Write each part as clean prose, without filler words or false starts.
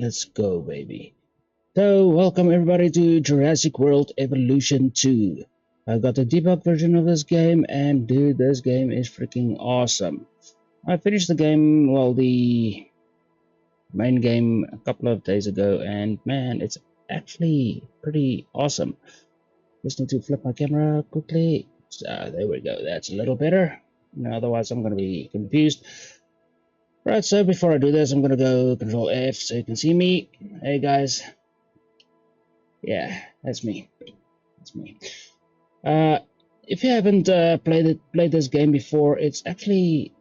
Let's go, baby. So, welcome everybody to Jurassic World Evolution 2. I got the debug version of this game, and dude, this game is freaking awesome. I finished the game, well, the main game a couple of days ago, and man, it's actually pretty awesome. Just need to flip my camera quickly. There we go, that's a little better. No, otherwise I'm going to be confused. Right, so before I do this, I'm going to go Control F so you can see me. Hey guys. Yeah, that's me. That's me. If you haven't played this game before, it's actually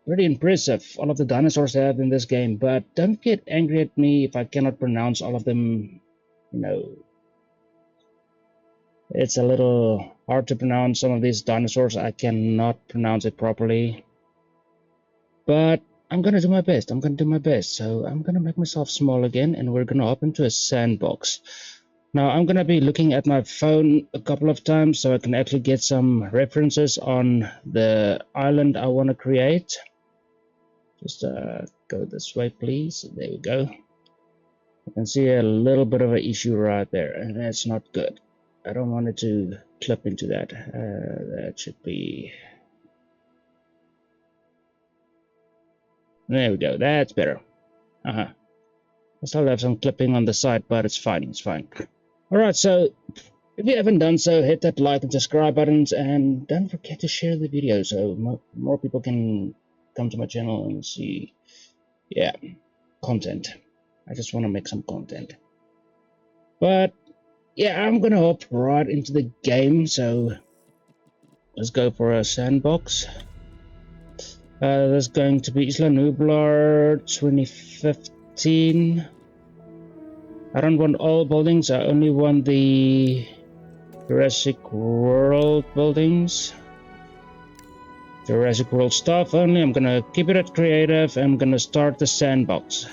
pretty impressive. All of the dinosaurs I have in this game, but don't get angry at me if I cannot pronounce all of them. You know, it's a little hard to pronounce some of these dinosaurs. I cannot pronounce it properly, but I'm gonna do my best. So I'm gonna make myself small again, and we're gonna hop into a sandbox. Now I'm gonna be looking at my phone a couple of times so I can actually get some references on the island I want to create. Just go this way, please. There we go. I can see a little bit of an issue right there, and that's not good. I don't want it to clip into that. That should be... There we go. That's better. I still have some clipping on the side, but it's fine. It's fine. Alright, so if you haven't done so, hit that like and subscribe buttons, and don't forget to share the video so more people can come to my channel and see, yeah, content. I just want to make some content. But yeah, I'm gonna hop right into the game, so let's go for a sandbox. There's going to be Isla Nublar 2015. I don't want all buildings, I only want the Jurassic World buildings. Jurassic World stuff only. I'm gonna keep it at creative. I'm gonna start the sandbox.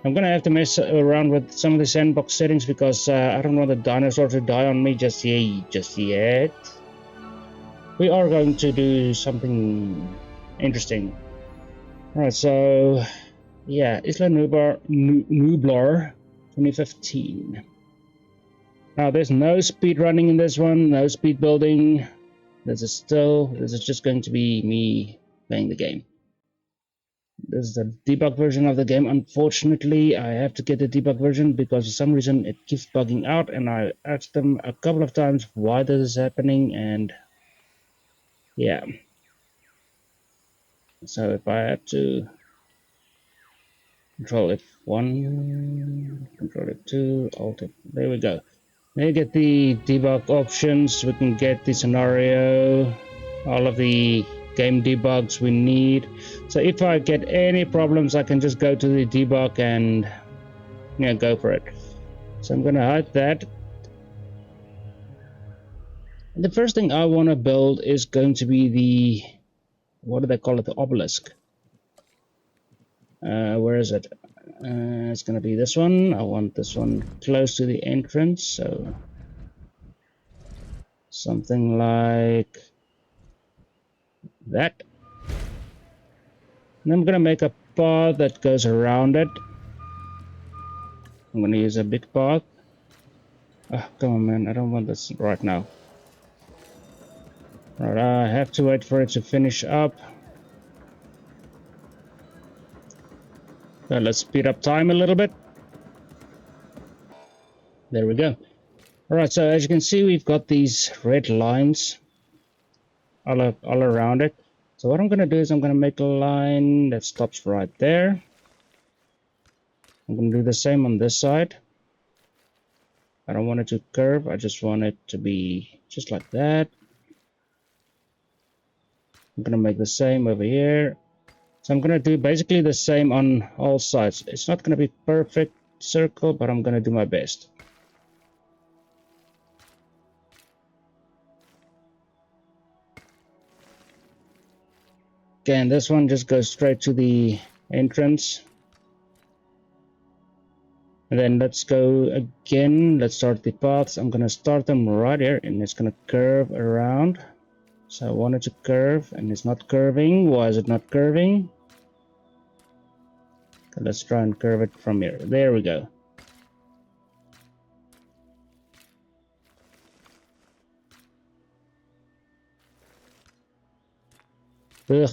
I'm gonna have to mess around with some of the sandbox settings because I don't want the dinosaur to die on me just yet. We are going to do something interesting. Alright, so yeah, Isla Nublar 2015. Now there's no speed running in this one, no speed building. This is just going to be me playing the game. This is the debug version of the game. Unfortunately, I have to get the debug version because for some reason it keeps bugging out, and I asked them a couple of times why this is happening, and yeah. So if I have to Control F1, Control F2, Alt F, there we go. Then get the debug options, we can get the scenario, all of the game debugs we need. So if I get any problems, I can just go to the debug and go for it. So I'm gonna hide that. The first thing I want to build is going to be the, what do they call it, the obelisk. Where is it? It's gonna be this one. I want this one close to the entrance, so something like that. And I'm gonna make a path that goes around it. I'm gonna use a big path. Oh, come on, man, I don't want this right now. Right, I have to wait for it to finish up. So let's speed up time a little bit. There we go. Alright, so as you can see, we've got these red lines all around it. So what I'm going to do is I'm going to make a line that stops right there. I'm going to do the same on this side. I don't want it to curve, I just want it to be just like that. I'm going to make the same over here. So I'm going to do basically the same on all sides. It's not going to be perfect circle, but I'm going to do my best. Okay, and this one just goes straight to the entrance. And then let's go again. Let's start the paths. I'm going to start them right here, and it's going to curve around. So I want it to curve, and it's not curving. Why is it not curving? Okay, let's try and curve it from here. There we go. Ugh.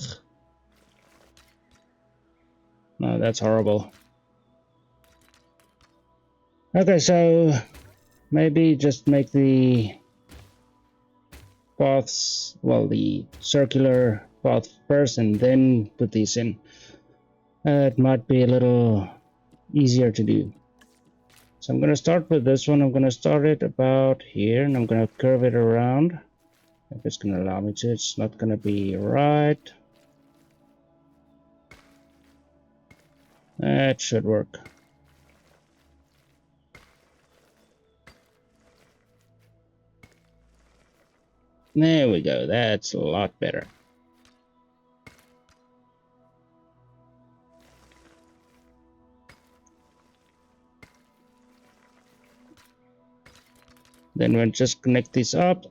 No, that's horrible. Okay, so maybe just make the paths, well, the circular path first and then put these in. It might be a little easier to do. So I'm going to start with this one. I'm going to start it about here and I'm going to curve it around. If it's going to allow me to, it's not going to be right. That should work. There we go. That's a lot better. Then we'll just connect these up.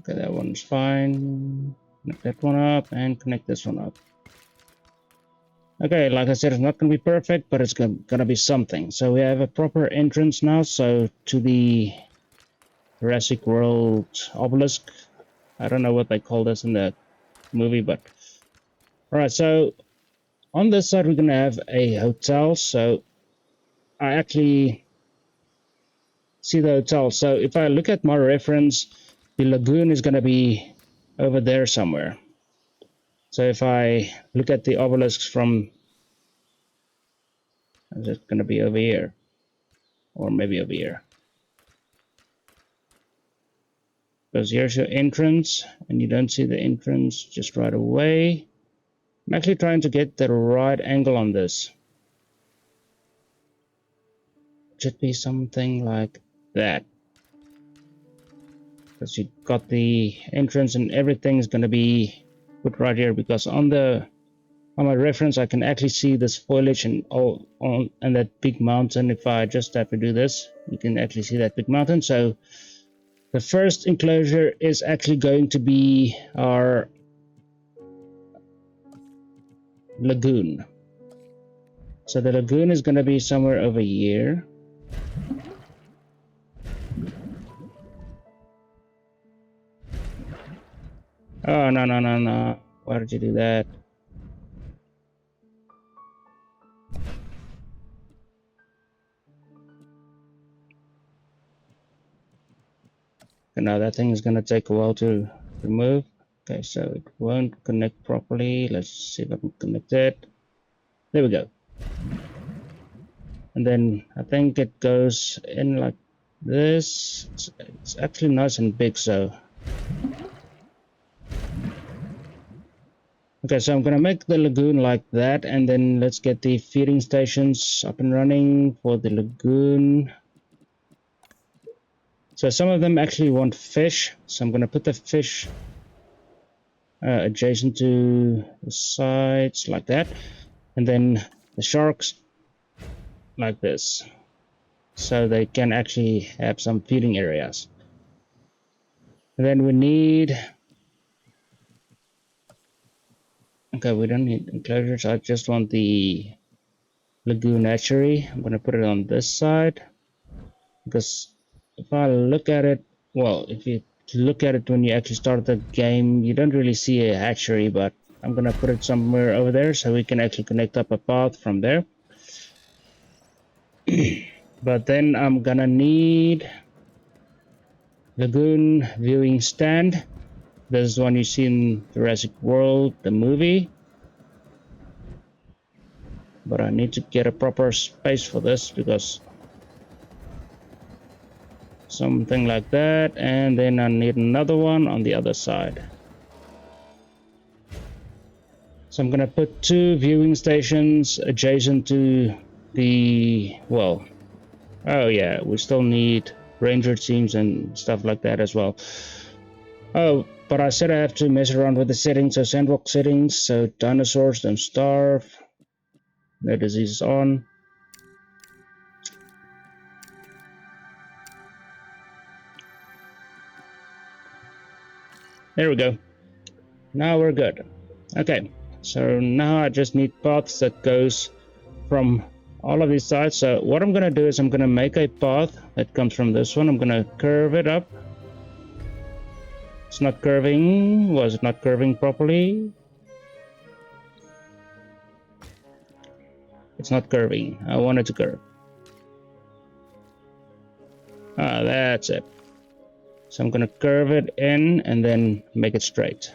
Okay, that one's fine. Connect that one up and connect this one up. Okay, like I said, it's not going to be perfect, but it's going to be something. So we have a proper entrance now. So to the Jurassic World obelisk. I don't know what they call this in the movie, but alright, so on this side we're going to have a hotel. So I actually see the hotel. So if I look at my reference, the lagoon is going to be over there somewhere. So if I look at the obelisks from, is it going to be over here? Or maybe over here. Because here's your entrance, and you don't see the entrance just right away. I'm actually trying to get the right angle on this. It should be something like that. Because you got the entrance and everything's going to be put right here. Because on my reference, I can actually see this foliage and all on and that big mountain. If I just have to do this, you can actually see that big mountain. So the first enclosure is actually going to be our lagoon. So the lagoon is going to be somewhere over here. Oh, no. Why did you do that? Okay, now that thing is going to take a while to remove. Okay, so it won't connect properly. Let's see if I can connect it. There we go. And then I think it goes in like this. It's actually nice and big, so. Okay, so I'm gonna make the lagoon like that, and then let's get the feeding stations up and running for the lagoon. So some of them actually want fish, so I'm gonna put the fish adjacent to the sides like that, and then the sharks like this, so they can actually have some feeding areas. And then we need, okay, we don't need enclosures. I just want the lagoon hatchery. I'm gonna put it on this side because if I look at it, well, if you look at it when you actually start the game, you don't really see a hatchery, but I'm gonna put it somewhere over there so we can actually connect up a path from there. But then I'm gonna need lagoon viewing stand. This is one you see in Jurassic World, the movie. But I need to get a proper space for this because something like that, and then I need another one on the other side. So I'm gonna put 2 viewing stations adjacent to the, well, oh yeah, we still need ranger teams and stuff like that as well. Oh, but I said I have to mess around with the settings, so Sandbox settings, so dinosaurs don't starve, no diseases on. There we go. Now we're good. Okay, so now I just need paths that goes from all of these sides. So what I'm gonna do is I'm gonna make a path that comes from this one. I'm gonna curve it up. It's not curving. Was it not curving properly? It's not curving. I want it to curve. Ah, that's it. So I'm gonna curve it in and then make it straight.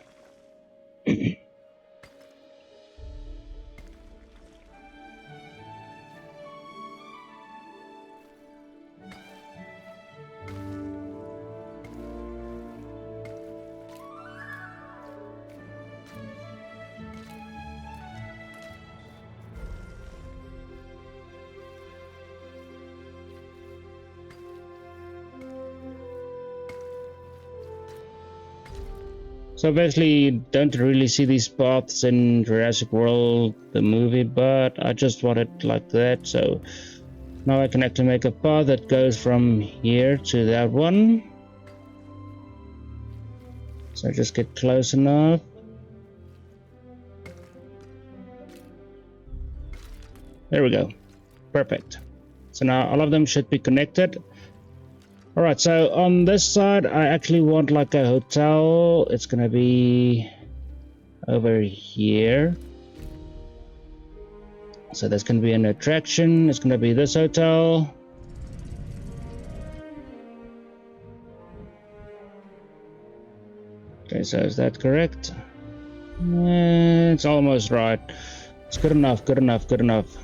So basically, you don't really see these paths in Jurassic World, the movie, but I just want it like that. So now I can actually make a path that goes from here to that one. So just get close enough. There we go. Perfect. So now all of them should be connected. Alright, so on this side, I actually want like a hotel. It's gonna be over here. So there's gonna be an attraction. It's gonna be this hotel. Okay, so is that correct? It's almost right. It's good enough, good enough, good enough.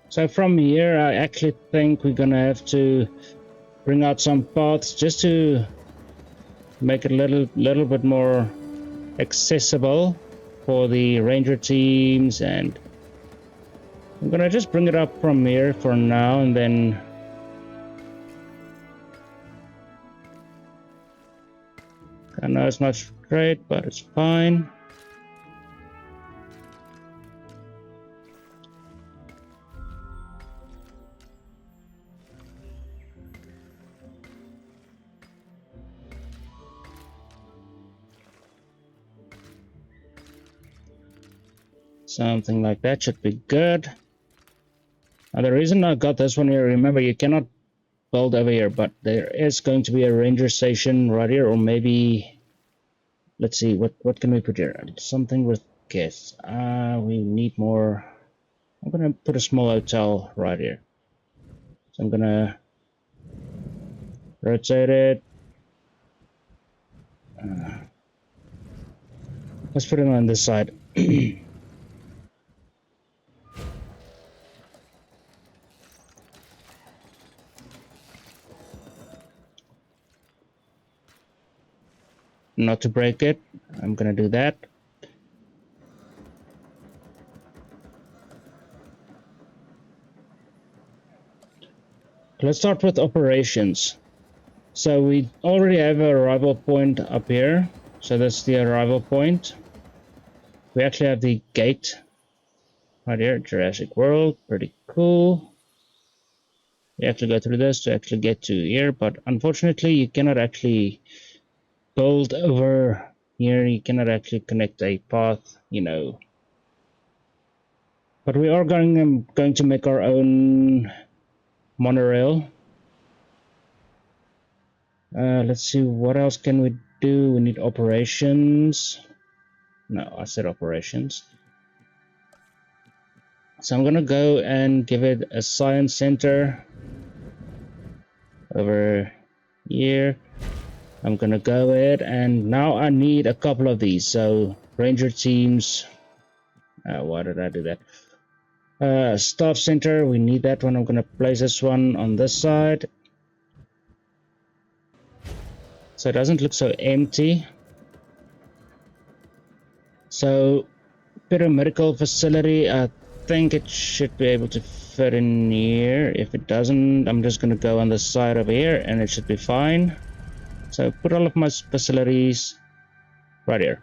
So from here, I actually think we're gonna have to bring out some paths just to make it a little bit more accessible for the ranger teams, and I'm gonna just bring it up from here for now, and then I know it's not straight, but it's fine. Something like that should be good. Now the reason I got this one here, remember you cannot build over here, but there is going to be a ranger station right here, or maybe, let's see, what can we put here? Something with guests. We need more. I'm gonna put a small hotel right here. So I'm gonna rotate it. Let's put it on this side. Not to break it, I'm gonna do that. Let's start with operations. So we already have an arrival point up here. So that's the arrival point. We actually have the gate right here, Jurassic World, pretty cool. You have to go through this to actually get to here, but unfortunately you cannot actually build over here. You cannot actually connect a path, you know. But we are going to make our own monorail. Let's see, what else can we do? We need operations. No, I said operations. So I'm gonna go and give it a science center over here. I'm gonna go ahead, and now I need a couple of these. So ranger teams. Why did I do that? Staff center, we need that one. I'm gonna place this one on this side, so it doesn't look so empty. So paramedical facility, I think it should be able to fit in here. If it doesn't, I'm just gonna go on the side over here and it should be fine. So put all of my facilities right here.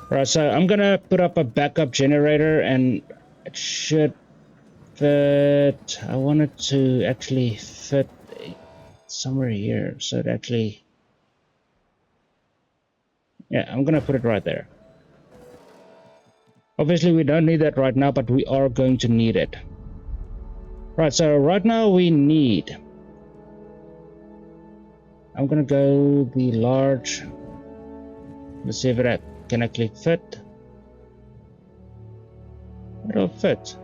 Right, so I'm gonna put up a backup generator and it should fit. I want it to actually fit somewhere here, so it actually, yeah, I'm gonna put it right there. Obviously we don't need that right now, but we are going to need it. Right, so right now we need, I'm gonna go the large. Let's see if it can actually fit. It'll fit.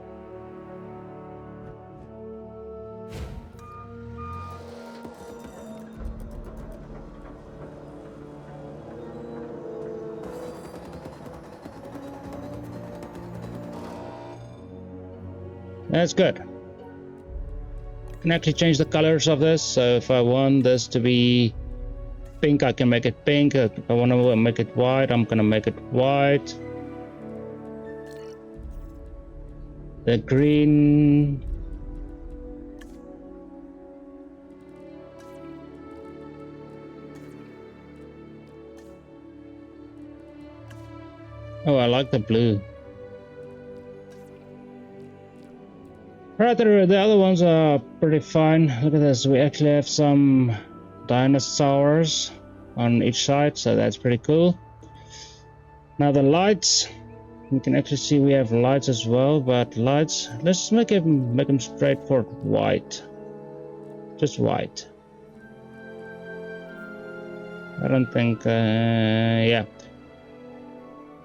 That's good. I can actually change the colors of this. So if I want this to be pink, I can make it pink. If I want to make it white, I'm gonna make it white. The green. Oh, I like the blue. Right, the other ones are pretty fine. Look at this, we actually have some dinosaurs on each side, so that's pretty cool. Now the lights, you can actually see we have lights as well, but lights, let's make them straightforward white. Just white. I don't think, yeah.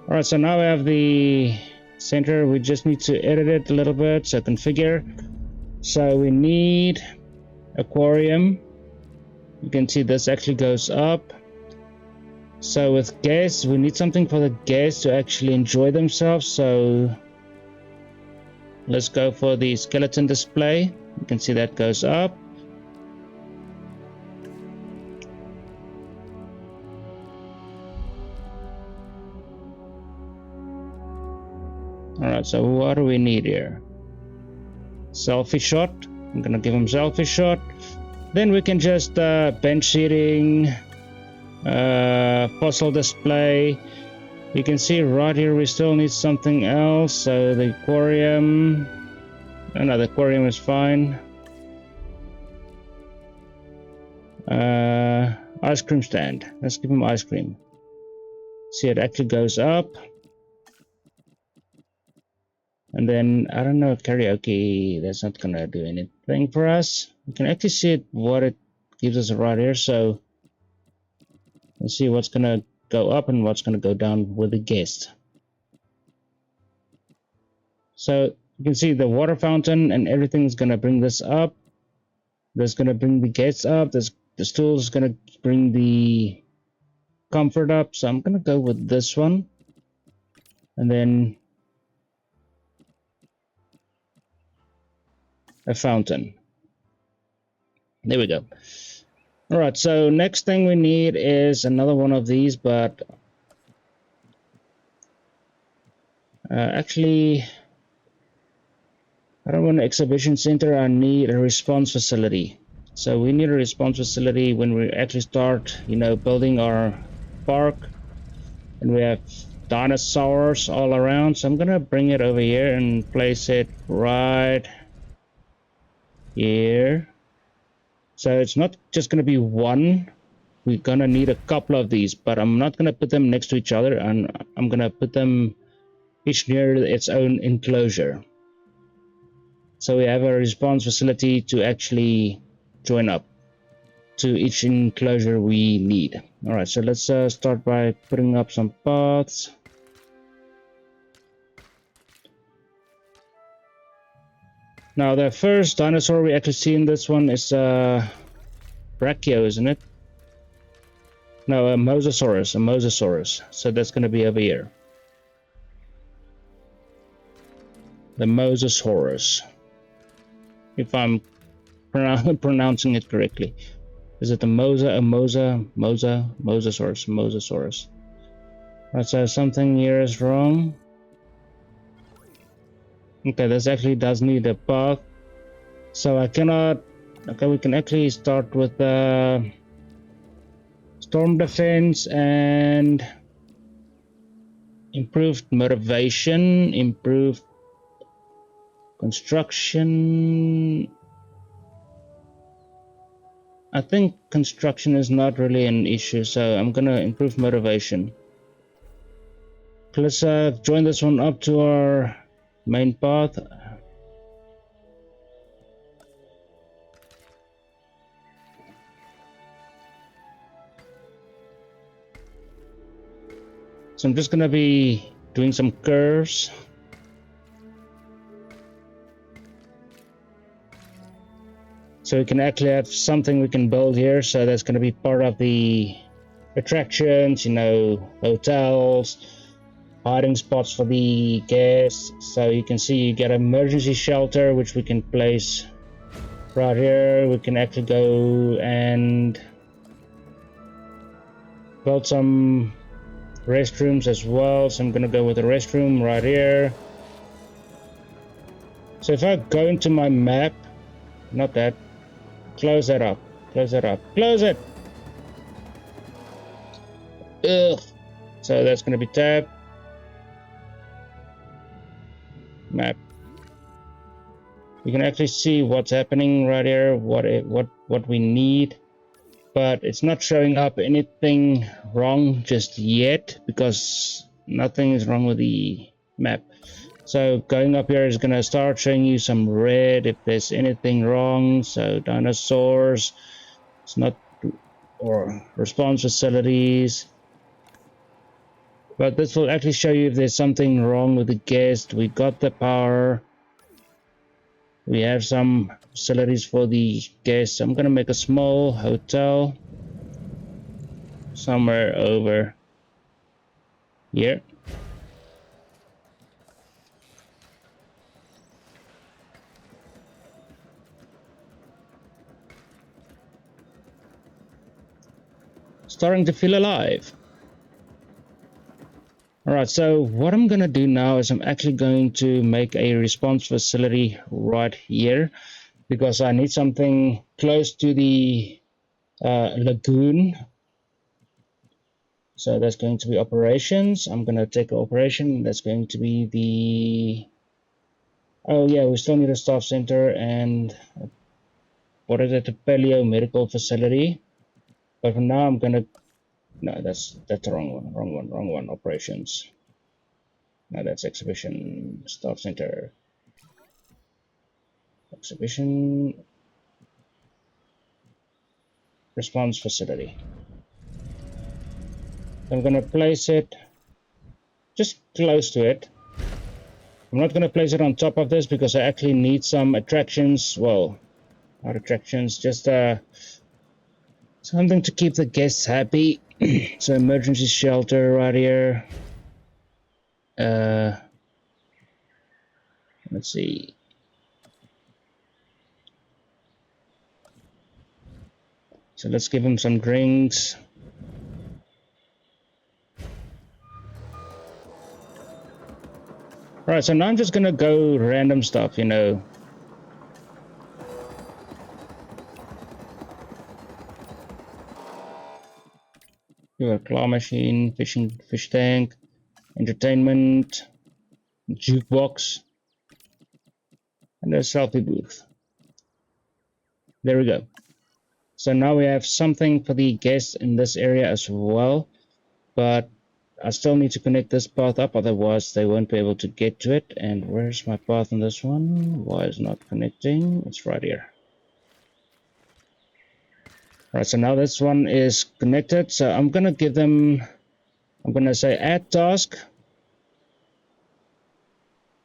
Alright, so now we have the center. We just need to edit it a little bit. So configure. So we need aquarium. You can see this actually goes up. So with guests, we need something for the guests to actually enjoy themselves. So let's go for the skeleton display. You can see that goes up. Alright, so what do we need here? Selfie shot. I'm gonna give him selfie shot. Then we can just bench seating, fossil display. You can see right here we still need something else. So the aquarium. Oh, no, the aquarium is fine. Ice cream stand. Let's give him ice cream. See, it actually goes up. And then, I don't know, karaoke, that's not gonna do anything for us. We can actually see it, what it gives us right here. So let's see what's gonna go up and what's gonna go down with the guest. So you can see the water fountain and everything's gonna bring this up. That's gonna bring the guests up. The stool is gonna bring the comfort up. So I'm gonna go with this one. And then a fountain. There we go. All right, so next thing we need is another one of these, but actually I don't want an exhibition center. I need a response facility. So we need a response facility when we actually start, you know, building our park, and we have dinosaurs all around. So I'm gonna bring it over here and place it right here. So it's not just going to be one. We're going to need a couple of these, but I'm not going to put them next to each other, and I'm going to put them each near its own enclosure. So we have a response facility to actually join up to each enclosure we need. All right, so let's start by putting up some paths. Now the first dinosaur we actually see in this one is Brachio, isn't it? No, a Mosasaurus. So that's going to be over here. The Mosasaurus. If I'm pronouncing it correctly. Is it a Mosasaurus? Right, so something here is wrong. Okay, this actually does need a path. So I cannot... Okay, we can actually start with storm defense and improved motivation, improved construction. I think construction is not really an issue, so I'm gonna improve motivation. Let's join this one up to our main path. So I'm just gonna be doing some curves. So we can actually have something we can build here. So that's gonna be part of the attractions, you know, hotels, hiding spots for the guests. So you can see you get an emergency shelter, which we can place right here. We can actually go and build some restrooms as well. So I'm gonna go with a restroom right here. So if I go into my map, not that, close that up, close that up, close it. Ugh. So that's gonna be tab, map. You can actually see what's happening right here, what we need, but it's not showing up anything wrong just yet because nothing is wrong with the map. So going up here is going to start showing you some red if there's anything wrong. So dinosaurs, it's not, or response facilities. But this will actually show you if there's something wrong with the guest. We got the power. We have some facilities for the guests. I'm going to make a small hotel somewhere over here. Starting to feel alive. Alright, so what I'm gonna do now is I'm actually going to make a response facility right here because I need something close to the lagoon. So that's going to be operations. I'm gonna take an operation. That's going to be the... Oh yeah, we still need a staff center and what is it? A paleo medical facility. But for now I'm gonna... No, that's the wrong one. Operations. No, that's exhibition staff center. Exhibition response facility. I'm gonna place it just close to it. I'm not gonna place it on top of this because I actually need some attractions. Well, not attractions, just something to keep the guests happy. So emergency shelter right here. Let's see. So let's give him some drinks. Alright, so now I'm just gonna go random stuff, you know. Do a claw machine, fish tank, entertainment, jukebox, and a selfie booth. There we go. So now we have something for the guests in this area as well, but I still need to connect this path up, otherwise they won't be able to get to it. And where's my path on this one? Why is it not connecting? It's right here. Right, so now this one is connected. So I'm gonna give them, I'm gonna say add task.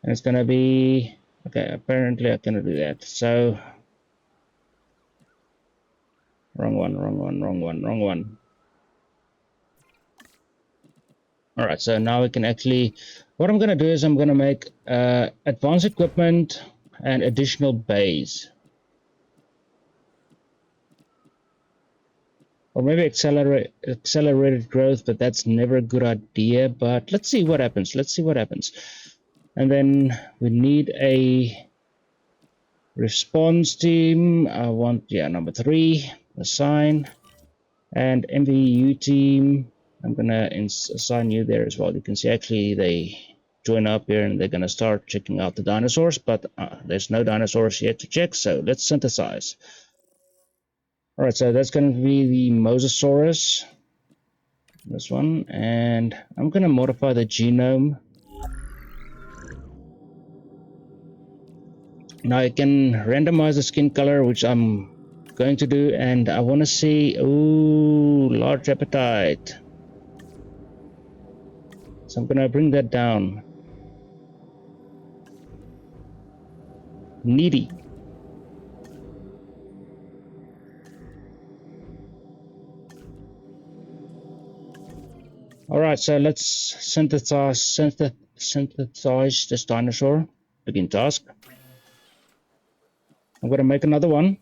And it's gonna be, okay, apparently I cannot do that. So, wrong one. Alright, so now we can actually, what I'm gonna do is I'm gonna make advanced equipment and additional bays. Or maybe accelerated growth, but that's never a good idea. But let's see what happens. And then we need a response team. I want, number 3, assign. And MVU team, I'm gonna assign you there as well. You can see actually they join up here and they're gonna start checking out the dinosaurs, but there's no dinosaurs yet to check, so let's synthesize. Alright, so that's gonna be the Mosasaurus, this one, and I'm gonna modify the genome. Now I can randomize the skin color, which I'm going to do, and I want to see, ooh, large appetite. So I'm gonna bring that down. Needy. Alright, so let's synthesize this dinosaur. Begin task. I'm gonna make another one.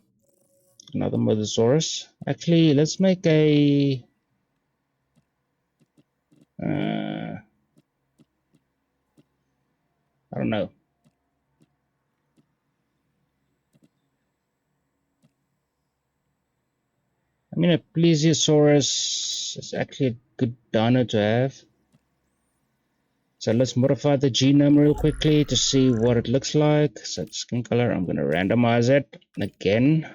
Another Mosasaurus. Actually, let's make a I don't know. I mean, a Plesiosaurus is actually a good dino to have. So let's modify the genome real quickly to see what it looks like. So skin color, I'm going to randomize it again.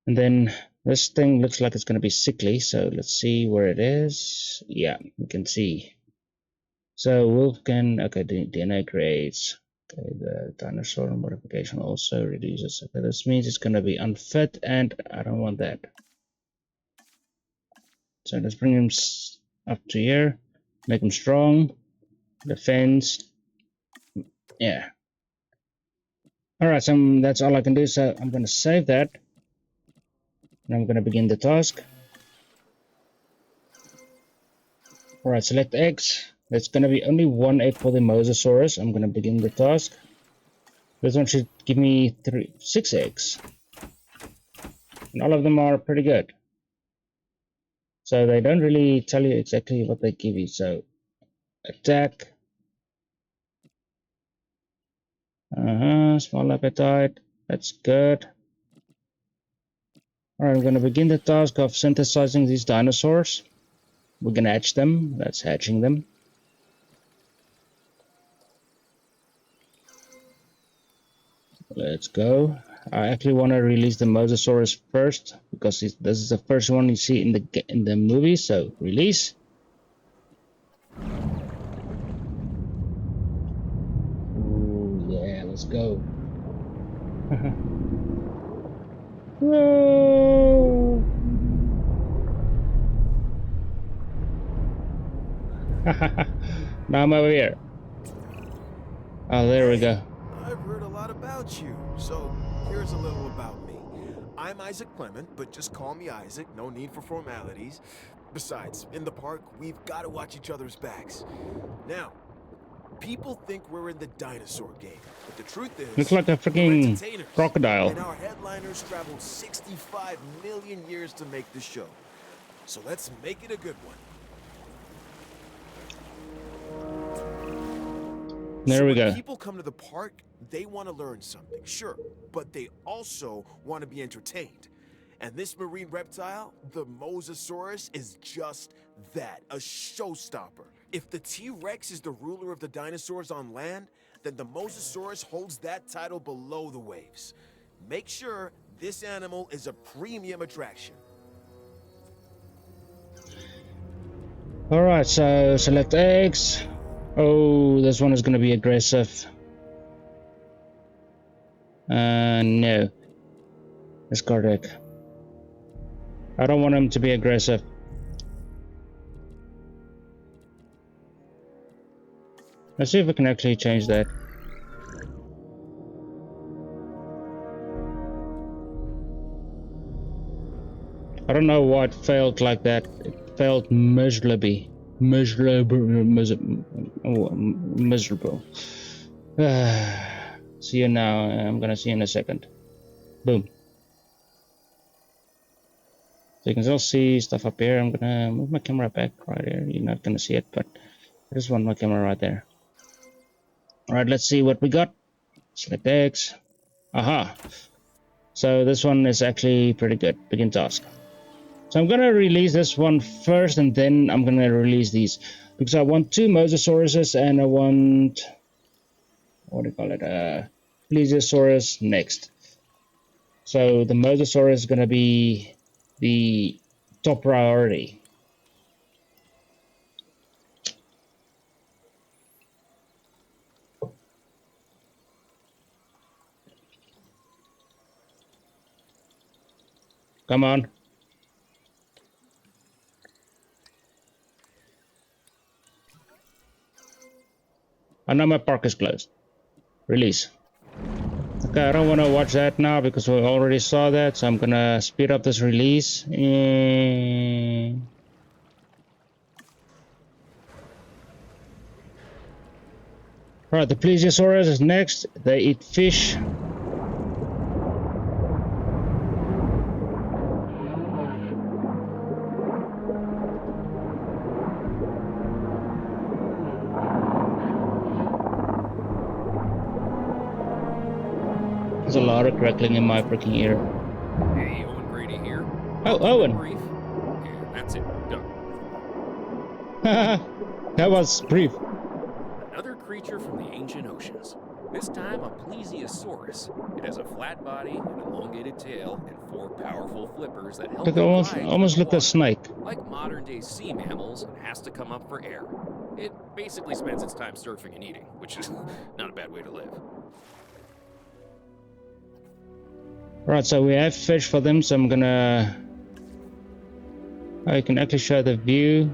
And then this thing looks like it's going to be sickly. So let's see where it is. Yeah, you can see. So wolf can, okay, DNA grades. Okay, the dinosaur modification also reduces. Okay, this means it's going to be unfit, and I don't want that. So let's bring him up to here, make him strong, defense. Yeah. Alright, so that's all I can do. So I'm going to save that. And I'm going to begin the task. Alright, select eggs. There's going to be only one egg for the Mosasaurus. I'm going to begin the task. This one should give me 6 eggs. And all of them are pretty good. So they don't really tell you exactly what they give you. So attack. Small appetite. That's good. Alright, I'm going to begin the task of synthesizing these dinosaurs. We're going to hatch them. That's hatching them. Let's go. I actually want to release the Mosasaurus first because this is the first one you see in the movie. So release. Ooh, yeah, let's go. Whoa! Now I'm over here. Oh, there we go. I've heard a lot about you, so here's a little about me. I'm Isaac Clement, but just call me Isaac, no need for formalities. Besides, in the park, we've got to watch each other's backs. Now, people think we're in the dinosaur game, but the truth is, looks like a freaking crocodile. And our headliners traveled 65 million years to make the show. So let's make it a good one. There we go. When people come to the park, they want to learn something, sure, but they also want to be entertained. And this marine reptile, the Mosasaurus, is just that, a showstopper. If the T-Rex is the ruler of the dinosaurs on land, then the Mosasaurus holds that title below the waves. Make sure this animal is a premium attraction. Alright, so select eggs. Oh, this one is going to be aggressive. No. Discard egg. I don't want him to be aggressive. Let's see if we can actually change that. I don't know why it failed like that. It failed miserably. Miserable. See you now. I'm gonna see you in a second. Boom. So you can still see stuff up here. I'm gonna move my camera back right here. You're not gonna see it, but I just want my camera right there. Alright, let's see what we got. Select X. Aha. So this one is actually pretty good. Begin task. So I'm gonna release this one first, and then I'm gonna release these. Because I want 2 Mosasauruses, and I want... what do you call it? Plesiosaurus next. So the Mosasaurus is gonna be the top priority. Come on. I know my park is closed. Release. Okay, I don't want to watch that now because we already saw that, so I'm gonna speed up this release. Right, the Plesiosaurus is next. They eat fish. There's a lot of crackling in my freaking ear. Hey, Owen Grady here. Oh, Owen! Brief. Yeah, that's it. Done. That was brief. Another creature from the ancient oceans. This time a plesiosaurus. It has a flat body, an elongated tail, and 4 powerful flippers that help Look, it almost glide look through like a water. snake. Like modern-day sea mammals, and has to come up for air. It basically spends its time surfing and eating, which is not a bad way to live. Right, so we have fish for them, so I'm gonna... I can actually show the view.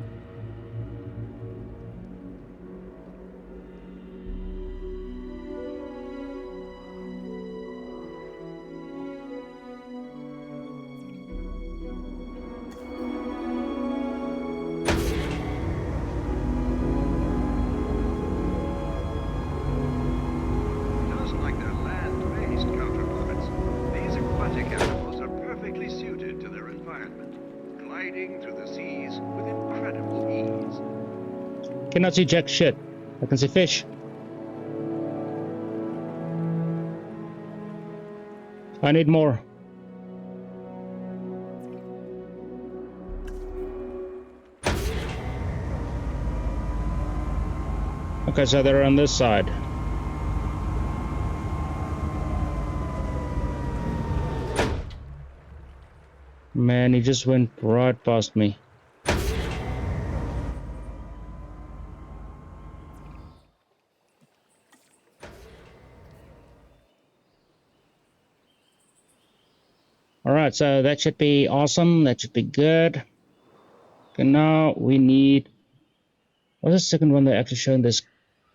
Just like their land-based counterparts, these aquatic animals are perfectly suited to their environment, gliding through the seas with incredible ease. Cannot see jack shit. I can see fish. I need more. Okay, so they're on this side. Man, he just went right past me. Alright, so that should be awesome. That should be good. Okay, now we need... what's the second one they actually shown this?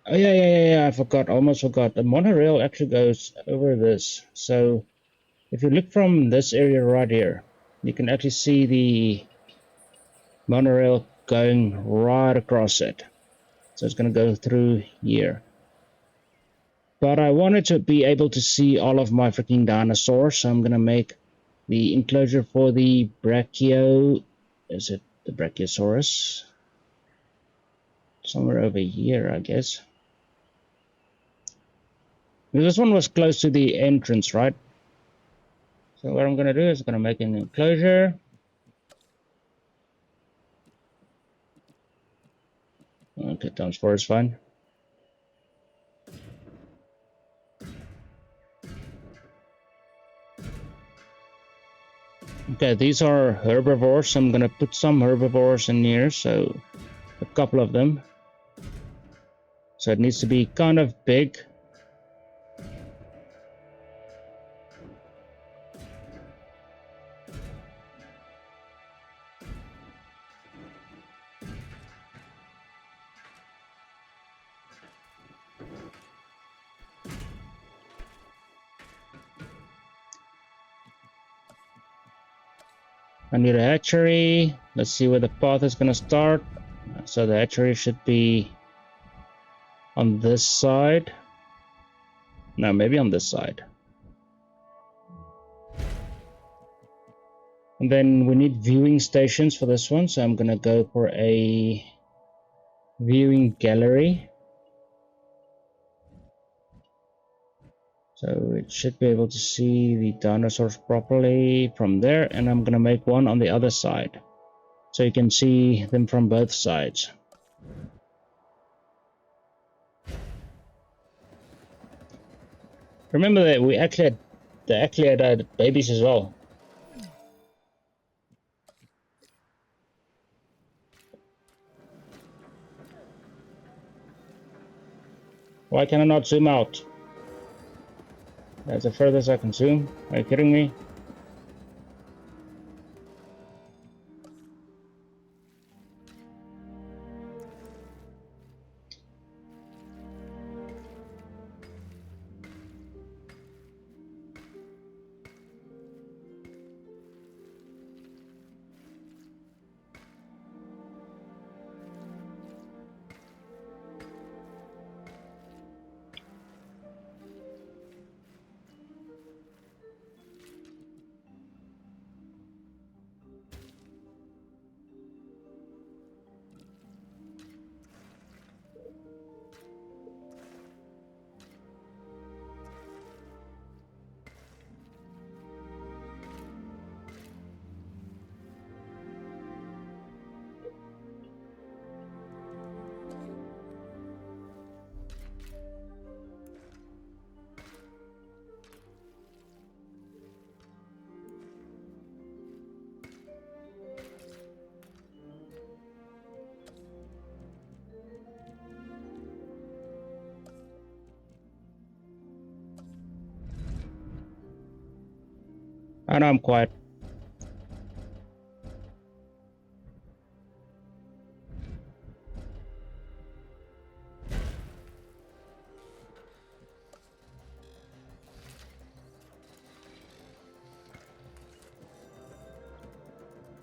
Oh, yeah, I forgot. Almost forgot. The monorail actually goes over this. So, if you look from this area right here, you can actually see the monorail going right across it. So it's going to go through here. But I wanted to be able to see all of my freaking dinosaurs, so I'm going to make the enclosure for the brachio... is it the brachiosaurus? Somewhere over here, I guess. This one was close to the entrance, right? So what I'm going to do is I'm going to make an enclosure. Okay, times 4 is fine. Okay, these are herbivores. So I'm going to put some herbivores in here, so a couple of them. So it needs to be kind of big. I need a hatchery. Let's see where the path is going to start. So the hatchery should be on this side. No, maybe on this side. And then we need viewing stations for this one. So I'm going to go for a viewing gallery. So it should be able to see the dinosaurs properly from there, and I'm gonna make one on the other side so you can see them from both sides. Remember that they actually had babies as well. Why can I not zoom out? That's the furthest I can zoom. Are you kidding me? I know I'm quiet.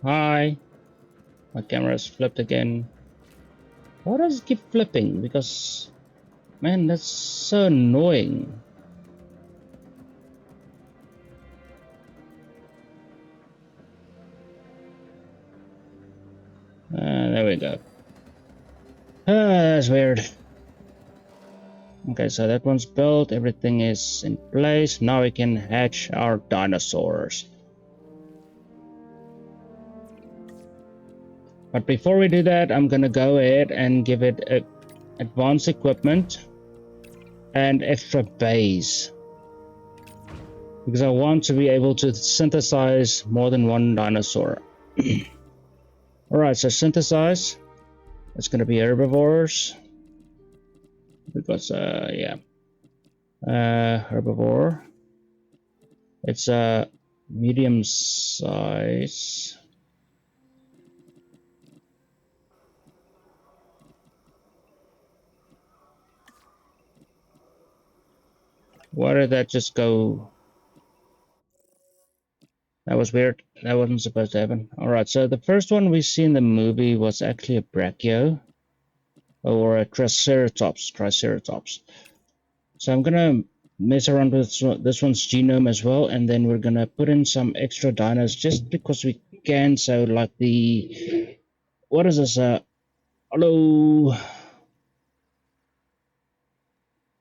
Hi. My camera's flipped again. Why does it keep flipping? Because, man, that's so annoying. There we go. That's weird. Okay, so that one's built. Everything is in place. Now we can hatch our dinosaurs. But before we do that, I'm gonna go ahead and give it advanced equipment and extra base, because I want to be able to synthesize more than one dinosaur. Alright, so synthesize. It's gonna be herbivores. Because, yeah. Herbivore. It's a medium size. Why did that just go? That was weird. That wasn't supposed to happen. Alright, so the first one we see in the movie was actually a brachio. Or a triceratops. So I'm gonna mess around with this one's genome as well, and then we're gonna put in some extra dinos just because we can. So like the, what is this? Hello,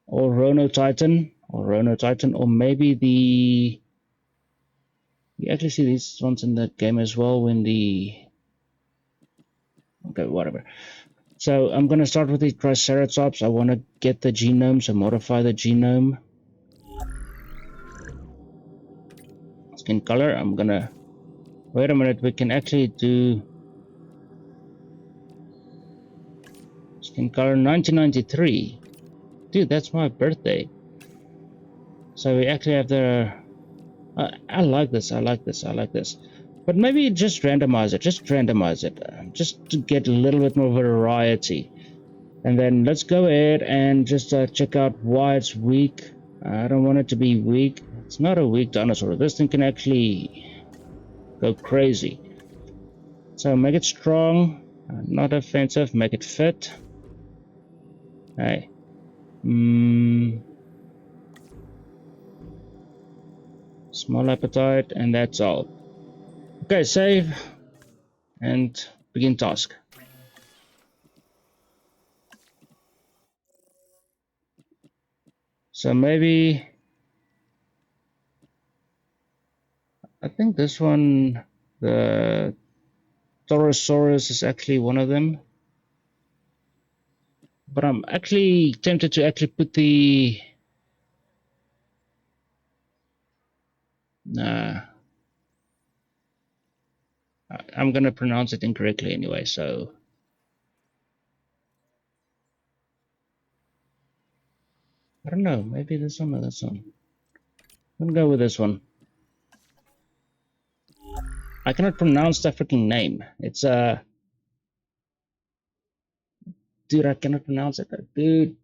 or Rono Titan, or maybe the. You actually see these ones in the game as well when the. Okay, whatever. So I'm gonna start with the Triceratops. I want to get the genome, so modify the genome. Skin color. I'm gonna. Wait a minute. We can actually do skin color 1993. Dude, that's my birthday. So we actually have the. I like this. I like this. But maybe just randomize it. Just to get a little bit more variety. And then let's go ahead and just check out why it's weak. I don't want it to be weak. It's not a weak dinosaur. This thing can actually go crazy. So make it strong, not offensive. Make it fit. Hey. Small appetite, and that's all. Okay, save and begin task. So maybe think this one, the Torosaurus, is actually one of them. But I'm actually tempted to actually put the... Nah. I'm gonna pronounce it incorrectly anyway, so... I don't know, maybe this one or this one. I'm gonna go with this one. I cannot pronounce that freaking name. It's dude, I cannot pronounce it. Dude.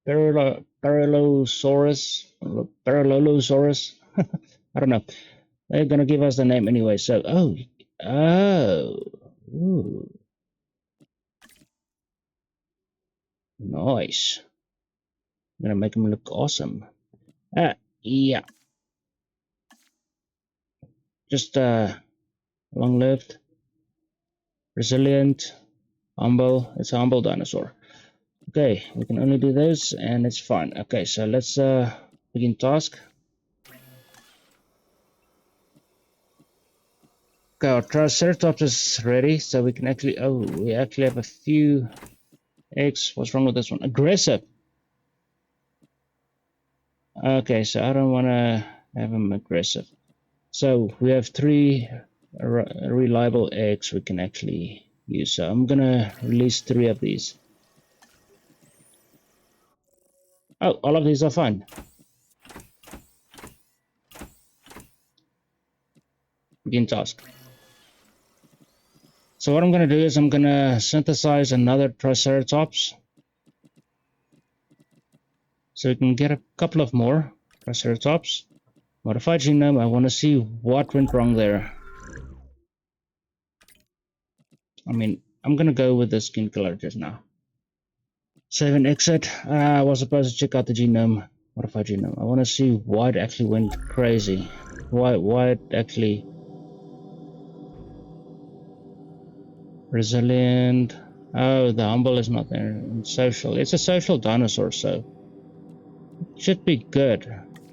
Parallolosaurus. Parallolosaurus. I don't know. They're gonna give us the name anyway, so... Oh. Ooh. Nice. I'm gonna make him look awesome. Yeah. Just long-lived, resilient, humble. It's a humble dinosaur. Okay, we can only do those and it's fine. Okay, so let's begin task. Okay, our Triceratops is ready, so we can actually... Oh, we actually have a few eggs. What's wrong with this one? Aggressive. Okay, so I don't want to have him aggressive. So we have 3 reliable eggs we can actually use. So I'm gonna release 3 of these. Oh, all of these are fine. Begin task. So what I'm gonna do is I'm gonna synthesize another Triceratops. So we can get a couple of more Triceratops. Modify genome, I want to see what went wrong there. I mean, I'm gonna go with the skin color just now. Save and exit. I was supposed to check out the genome. Modify genome. I want to see why it actually went crazy. Why it actually... Resilient. Oh, the humble is not there. And social. It's a social dinosaur, so it should be good.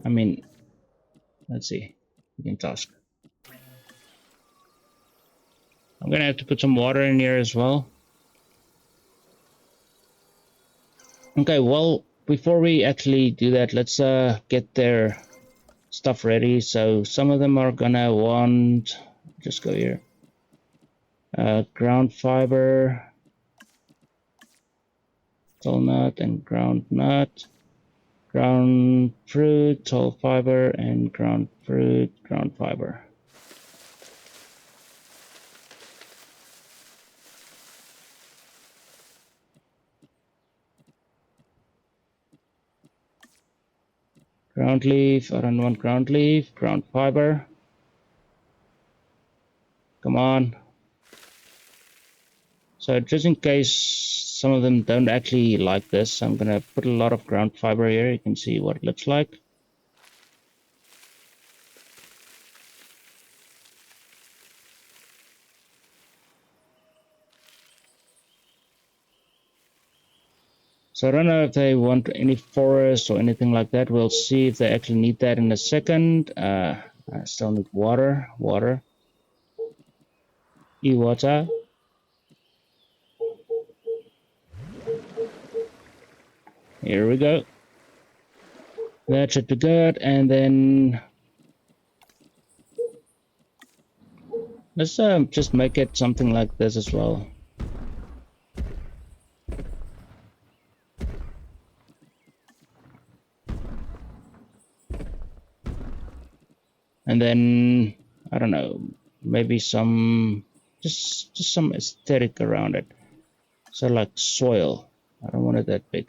I mean, let's see. Begin task. I'm gonna have to put some water in here as well. Okay, well, before we actually do that, let's get their stuff ready. So some of them are gonna want... Just go here. Ground fiber, tall nut, and ground nut, ground fruit, tall fiber, and ground fruit, ground fiber. Ground leaf, I don't want ground leaf, ground fiber. Come on. So just in case some of them don't actually like this, I'm gonna put a lot of ground fiber here. You can see what it looks like. So I don't know if they want any forest or anything like that. We'll see if they actually need that in a second. I still need water. E-water. Here we go. That should be good. And then let's just make it something like this as well. And then, I don't know, maybe some, just some aesthetic around it. So like soil. I don't want it that big.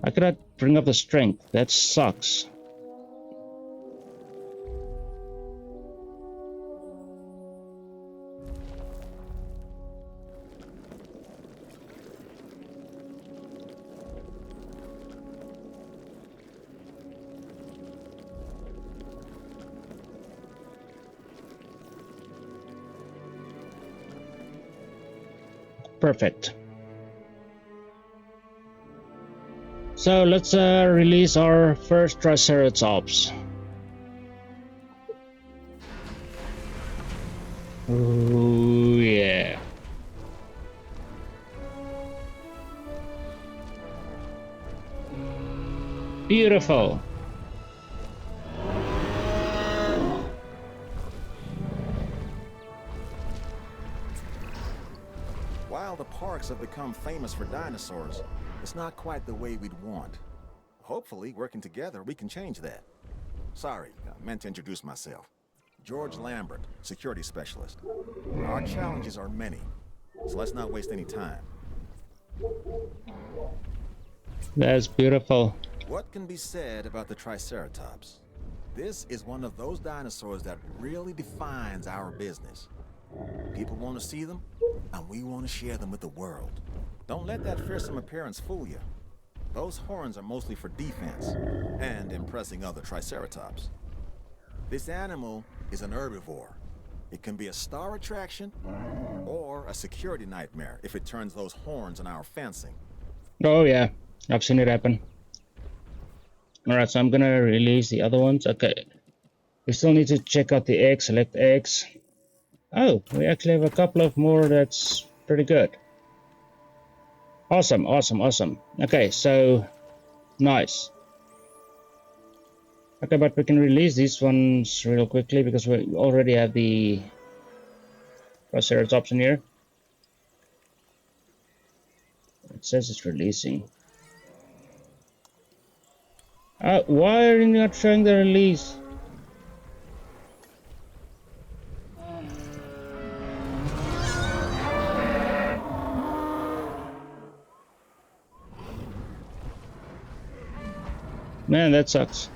I cannot bring up the strength. That sucks. Perfect. So let's release our first Triceratops. Ooh, yeah. Beautiful. While the parks have become famous for dinosaurs, it's not quite the way we'd want. Hopefully, working together, we can change that. Sorry, I meant to introduce myself. George Lambert, security specialist. Our challenges are many, so let's not waste any time. That's beautiful. What can be said about the Triceratops? This is one of those dinosaurs that really defines our business. People want to see them, and we want to share them with the world. Don't let that fearsome appearance fool you. Those horns are mostly for defense and impressing other Triceratops. This animal is an herbivore. It can be a star attraction or a security nightmare if it turns those horns on our fencing. Oh yeah, I've seen it happen. Alright, so I'm gonna release the other ones. Okay. We still need to check out the eggs, select eggs. Oh, we actually have a couple of more. That's pretty good. Awesome, awesome, awesome. Okay, so nice. Okay, but we can release these ones real quickly because we already have the Triceratops in here. It says it's releasing. Why are you not showing the release? Man, that sucks.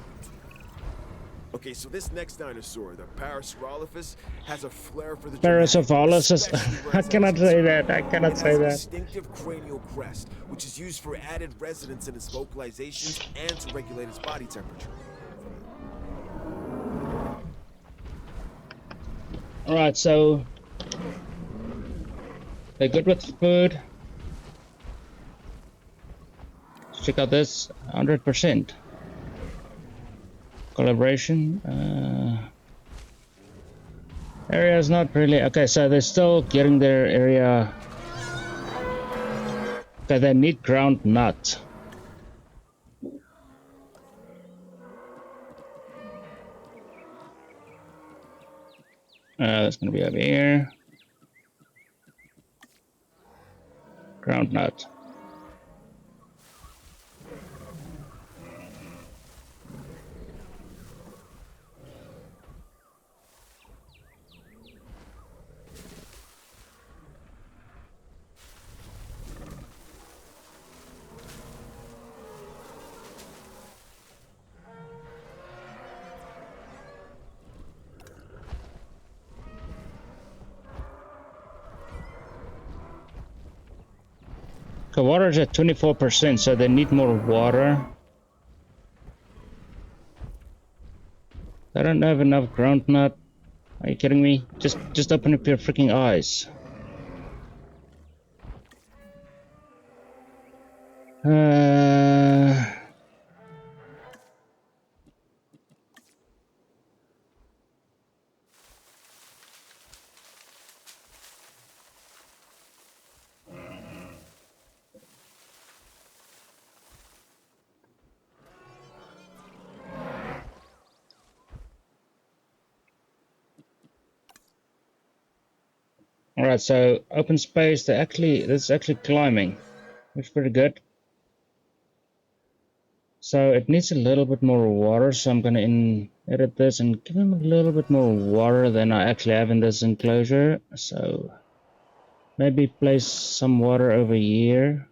Okay, so this next dinosaur, the Parasaurolophus, has a flair for the Parasaurolophus. dramatic, I cannot say that. I cannot say It has a that. distinctive cranial crest, which is used for added resonance in its vocalizations and to regulate its body temperature. Alright, so they're good with food. Let's check out this 100%. Collaboration. Area is not really okay, so they're still getting their area. Okay, they need ground nut. That's gonna be over here. Ground nut. Okay, water is at 24%, so they need more water. I don't have enough ground nut. Are you kidding me? Just open up your freaking eyes. Alright, so open space, this is actually climbing, which is pretty good. So it needs a little bit more water, so I'm gonna edit this and give him a little bit more water than I actually have in this enclosure. So maybe place some water over here.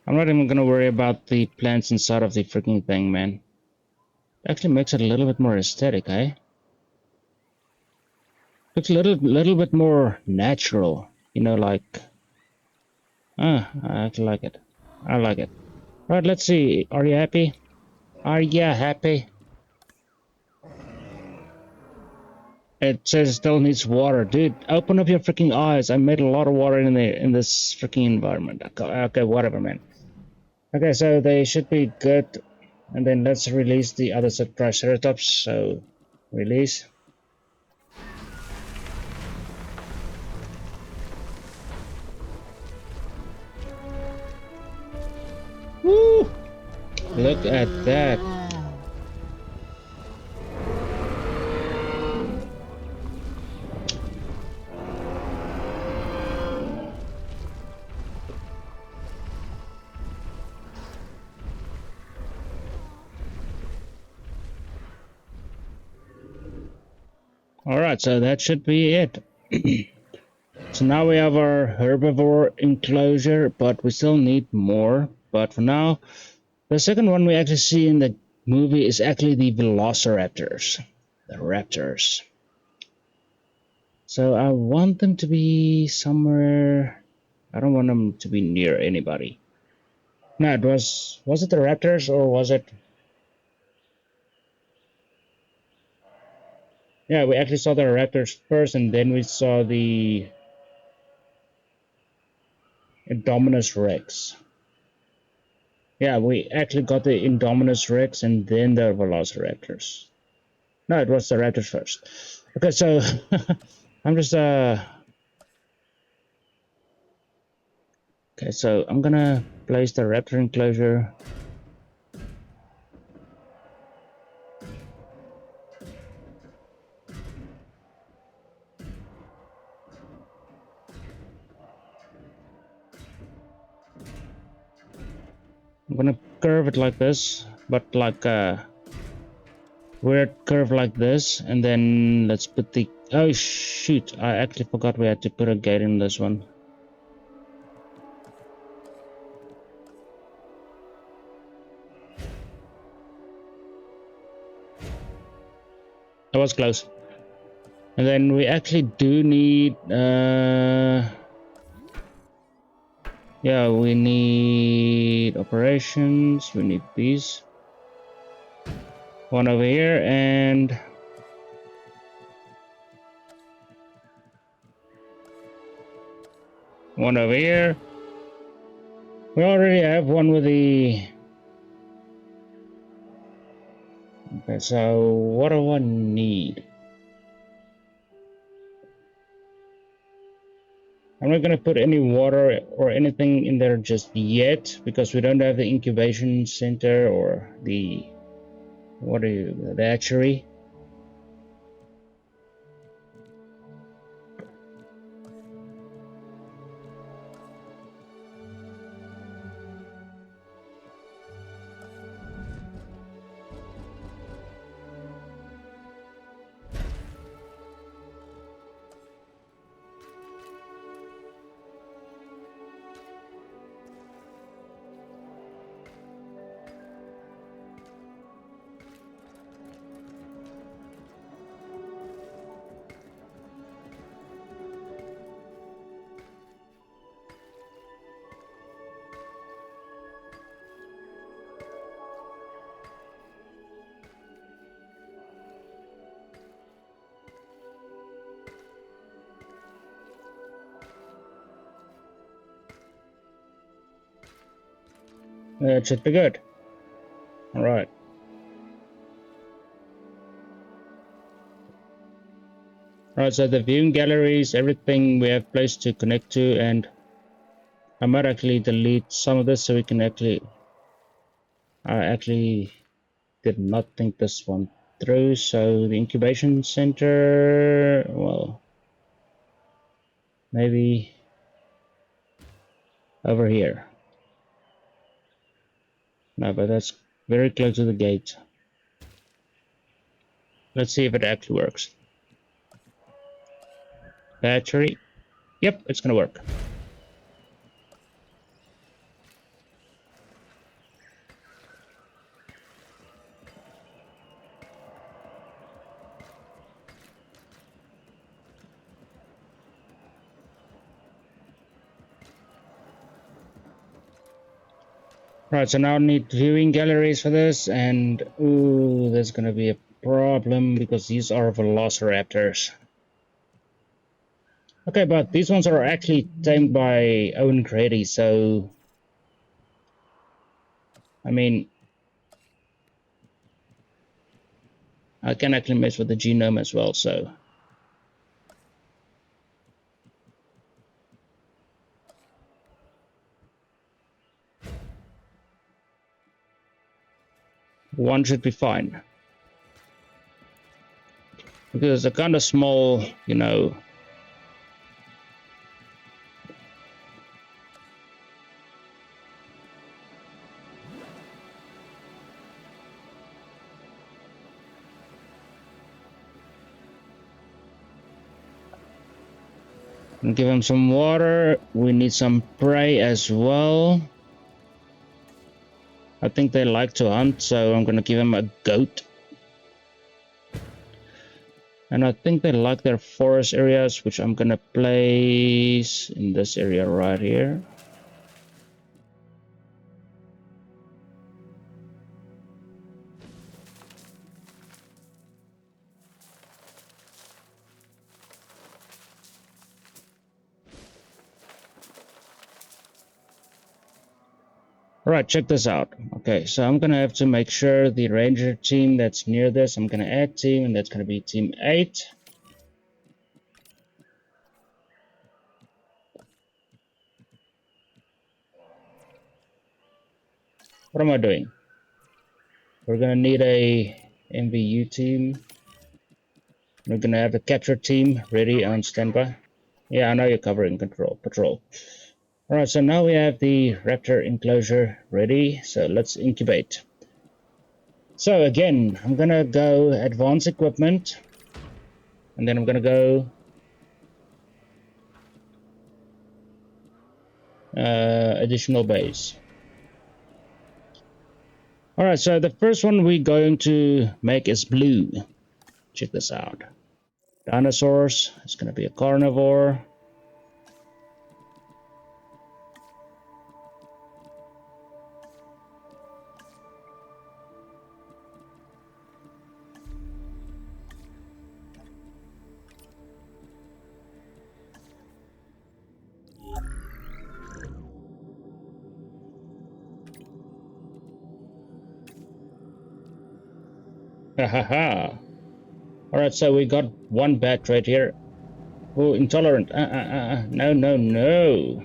I'm not even gonna worry about the plants inside of the freaking thing, man. It actually makes it a little bit more aesthetic, eh? Looks a little bit more natural. You know, like I actually like it. I like it. Right, let's see. Are you happy? Are you happy? It says it still needs water. Dude, open up your freaking eyes. I made a lot of water in there in this freaking environment. Okay, whatever, man. Okay, so they should be good. And then let's release the other Triceratops. So, release. Woo! Look at that. Alright, so that should be it. So now we have our herbivore enclosure, but we still need more. But for now, the second one we actually see in the movie is actually the velociraptors. The raptors. So I want them to be somewhere. I don't want them to be near anybody. No, it was it the raptors or was it? Yeah, we actually saw the raptors first and then we saw the Indominus Rex. Yeah, we actually got the Indominus Rex and then the Velociraptors. No, it was the Raptors first. Okay, so I'm just okay, so I'm gonna place the Raptor enclosure. I'm gonna curve it like this, but like weird curve like this, and then let's put the oh shoot, I actually forgot we had to put a gate in this one. That was close. And then we actually do need yeah, we need operations, we need these. One over here and one over here. We already have one with the... Okay, so what do I need? I'm not gonna put any water or anything in there just yet because we don't have the incubation center or the... what are you... the hatchery. That should be good. Alright. Alright, so the viewing galleries, everything we have place to connect to, and I might actually delete some of this so we can actually... I actually did not think this one through, so the incubation center, well, maybe over here. No, but that's very close to the gate. Let's see if it actually works. Battery. Yep, it's gonna work. Right, so now I need viewing galleries for this, and ooh, there's gonna be a problem because these are velociraptors. Okay, but these ones are actually tamed by Owen Grady, so I mean, I can actually mess with the genome as well, so. One should be fine. Because they're kind of small, you know. And give them some water. We need some prey as well. I think they like to hunt, so I'm gonna give them a goat. And I think they like their forest areas, which I'm gonna place in this area right here. Alright, check this out. Okay, so I'm gonna have to make sure the ranger team that's near this, I'm gonna add team, and that's gonna be team 8. What am I doing? We're gonna need a MVU team. We're gonna have a capture team ready on standby. Yeah, I know you're covering patrol. Alright, so now we have the raptor enclosure ready, so let's incubate. So again, I'm gonna go advanced equipment, and then I'm gonna go additional base. Alright, so the first one we're going to make is blue. Check this out. Dinosaurs, it's gonna be a carnivore. Ha ha ha. Alright, so we got one bat right here. Oh, intolerant. No, no, no.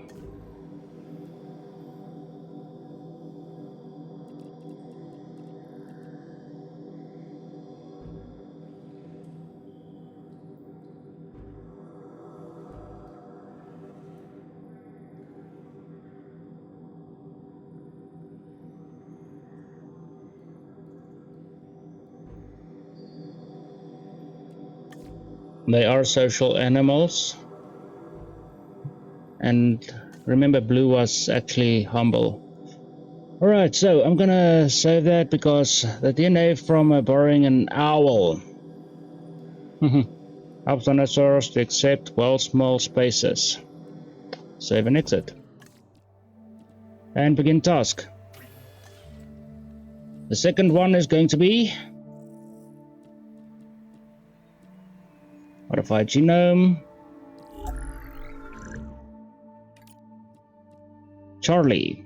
They are social animals. And remember, blue was actually humble. Alright, so I'm gonna save that because the DNA from borrowing an owl helps dinosaurs to accept well small spaces. Save and exit. And begin task. The second one is going to be modify genome. Charlie.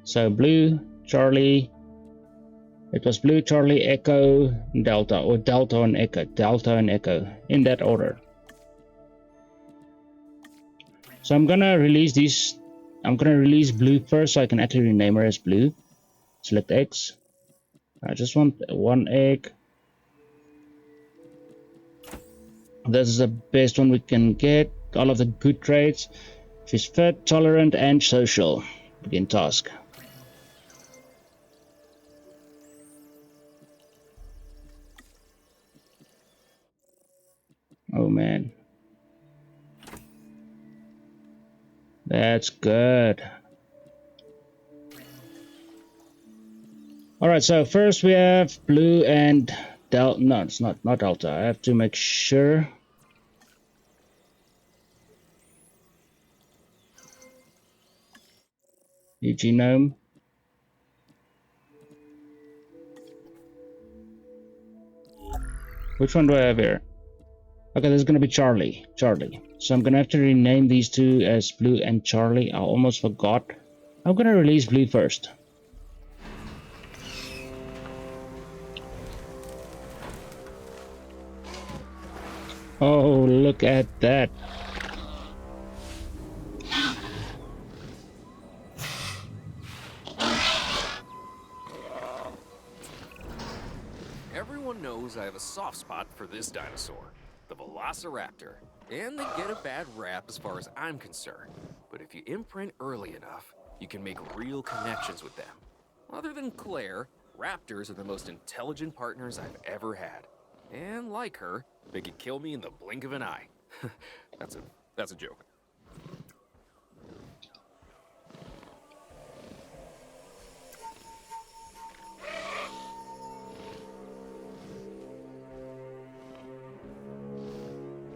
So blue, Charlie. It was blue, Charlie, Echo, Delta, or Delta and Echo, in that order. So I'm gonna release these. I'm gonna release blue first so I can actually rename her as blue. Select X. I just want one egg. This is the best one we can get. All of the good traits. She's fit, tolerant, and social. Begin task. Oh man. That's good. Alright, so first we have blue and Delta. No, it's not Delta. I have to make sure. genome. Which one do I have here? Okay, this is gonna be Charlie. Charlie. So I'm gonna have to rename these two as Blue and Charlie. I almost forgot. I'm gonna release Blue first. Oh, look at that. Everyone knows I have a soft spot for this dinosaur, the Velociraptor. And they get a bad rap as far as I'm concerned. But if you imprint early enough, you can make real connections with them. Other than Claire, raptors are the most intelligent partners I've ever had. And like her, they could kill me in the blink of an eye. That's a joke.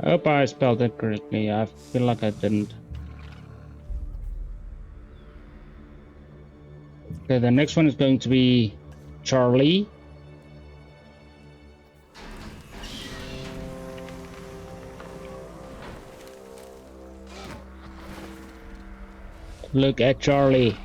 I hope I spelled it correctly. I feel like I didn't. Okay, the next one is going to be Charlie. Look at Charlie.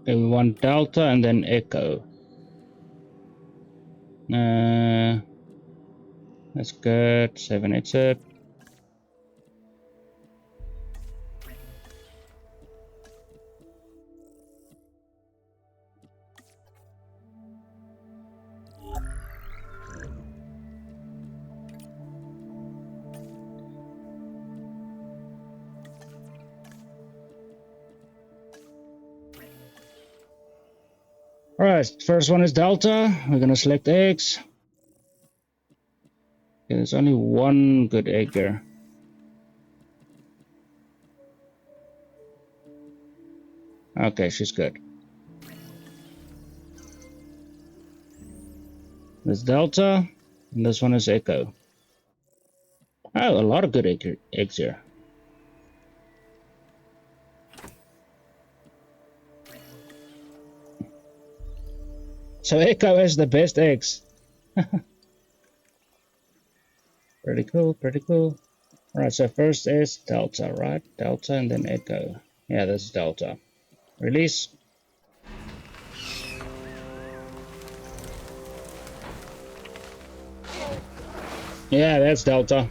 Okay, we want Delta and then Echo. That's good. 7 exit. Alright, first one is Delta. We're gonna select eggs. Okay, there's only one good egg here. Okay, she's good. This Delta, and this one is Echo. Oh, a lot of good eggs here. So Echo has the best eggs. Pretty cool, pretty cool. Alright, so first is Delta, right? Delta and then Echo. Yeah, this is Delta. Release. Yeah, that's Delta.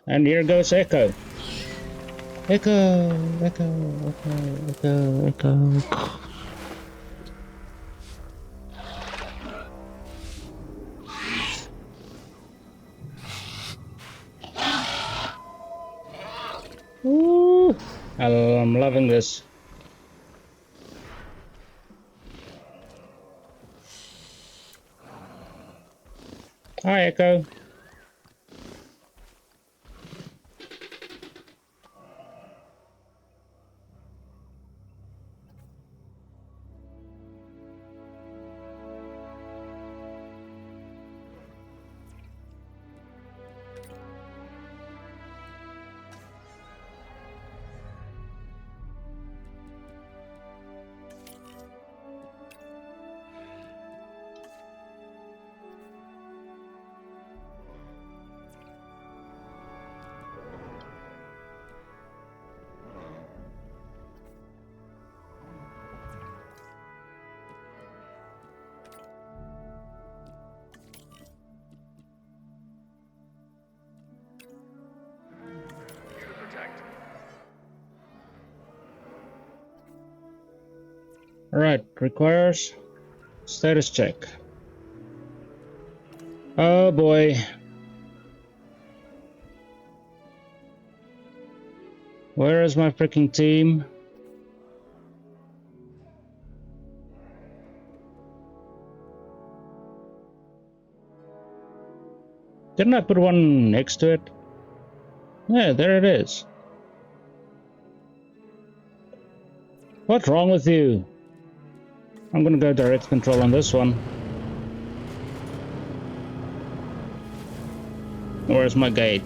And here goes Echo. Echo, Echo, Echo, Echo, Echo. Ooh, I'm loving this. Hi, Echo. Alright, requires status check. Oh boy. Where is my freaking team? Didn't I put one next to it? Yeah, there it is. What's wrong with you? I'm gonna go direct control on this one. Where's my gate?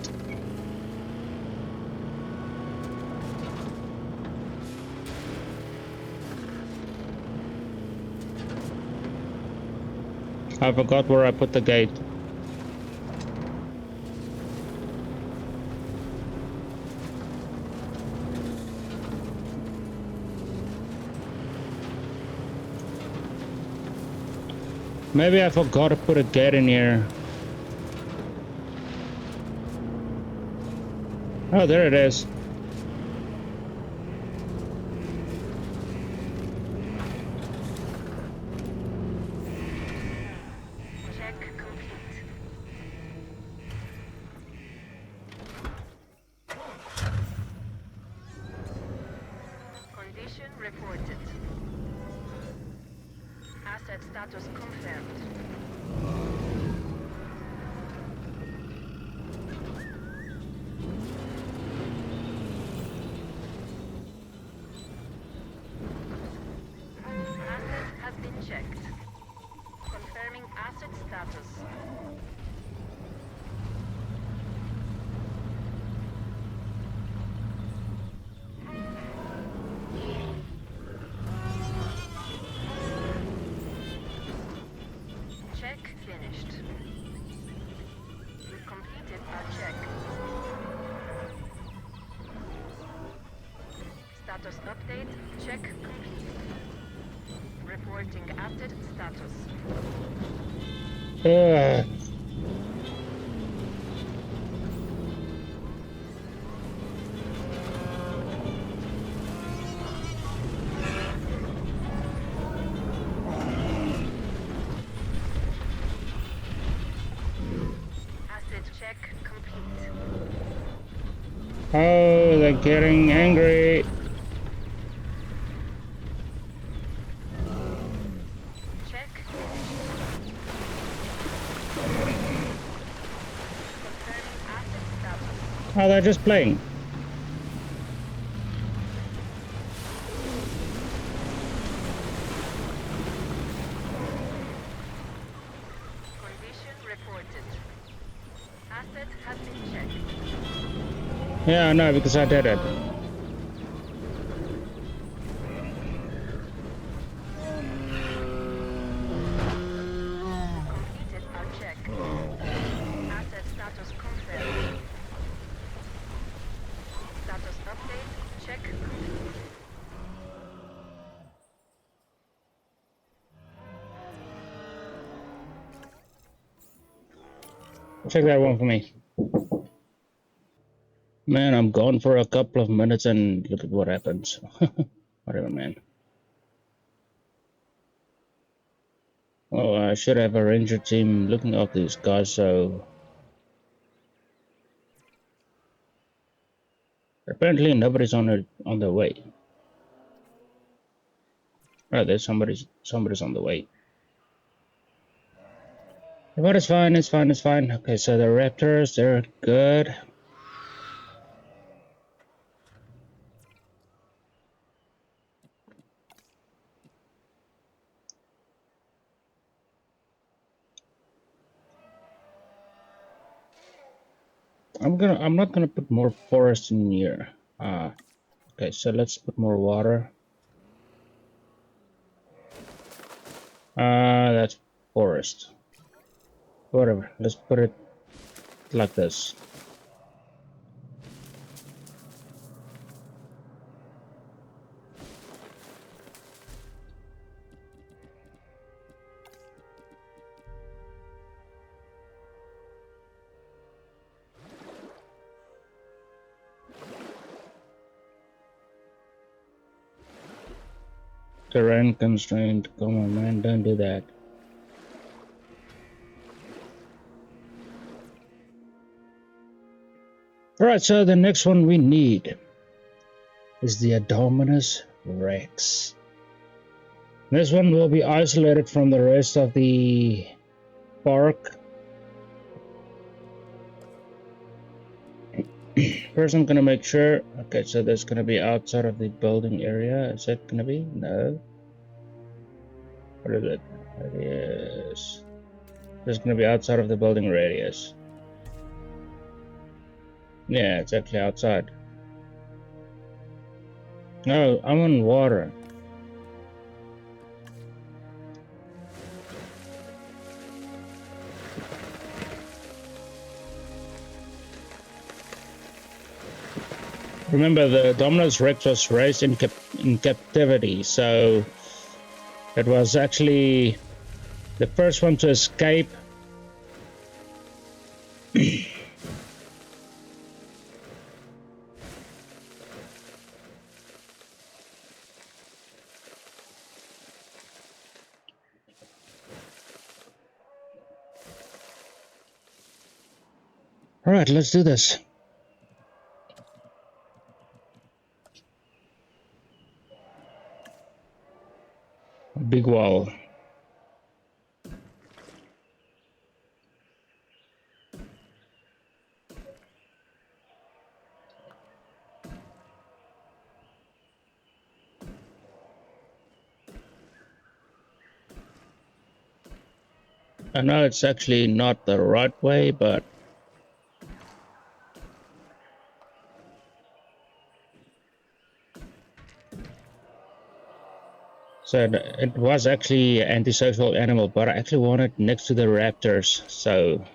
I forgot where I put the gate. Maybe I forgot to put a gate in here. Oh, there it is. Check complete. Condition reported. Asset status confirmed. Asset has been checked. Confirming asset status. Check finished. We completed our check. Status update. Check complete. Reporting asset status. Ugh. Asset check complete. Oh, they're getting angry. Check finished. Confirming asset status. Oh, they're just playing. Condition reported. Asset has been checked. Yeah, I know, because I did it. Completed our check. Asset status confirmed. Status update. Check complete. Check that one for me. Man, I'm gone for a couple of minutes and look at what happens. Whatever, man. Well, I should have a ranger team looking after these guys, so... Apparently nobody's on their way. Right, there's somebody's on the way. But it's fine, it's fine, it's fine. Okay, so the raptors, they're good. I'm not gonna put more forest in here. Okay, so let's put more water. That's forest. Whatever, let's put it like this. Terrain constraint. Come on, man, don't do that. Alright, so the next one we need is the Dominus Rex. This one will be isolated from the rest of the park. First, I'm gonna make sure. Okay, so that's gonna be outside of the building area. Is that gonna be? No. What is it? Radius. That's gonna be outside of the building radius. Yeah, it's actually outside. No, I'm on water. Remember, the Dominus Rex was raised in captivity, so it was actually the first one to escape. All right, let's do this. Big wall. I know it's actually not the right way, but so it was actually an antisocial animal, but I actually want it next to the raptors, so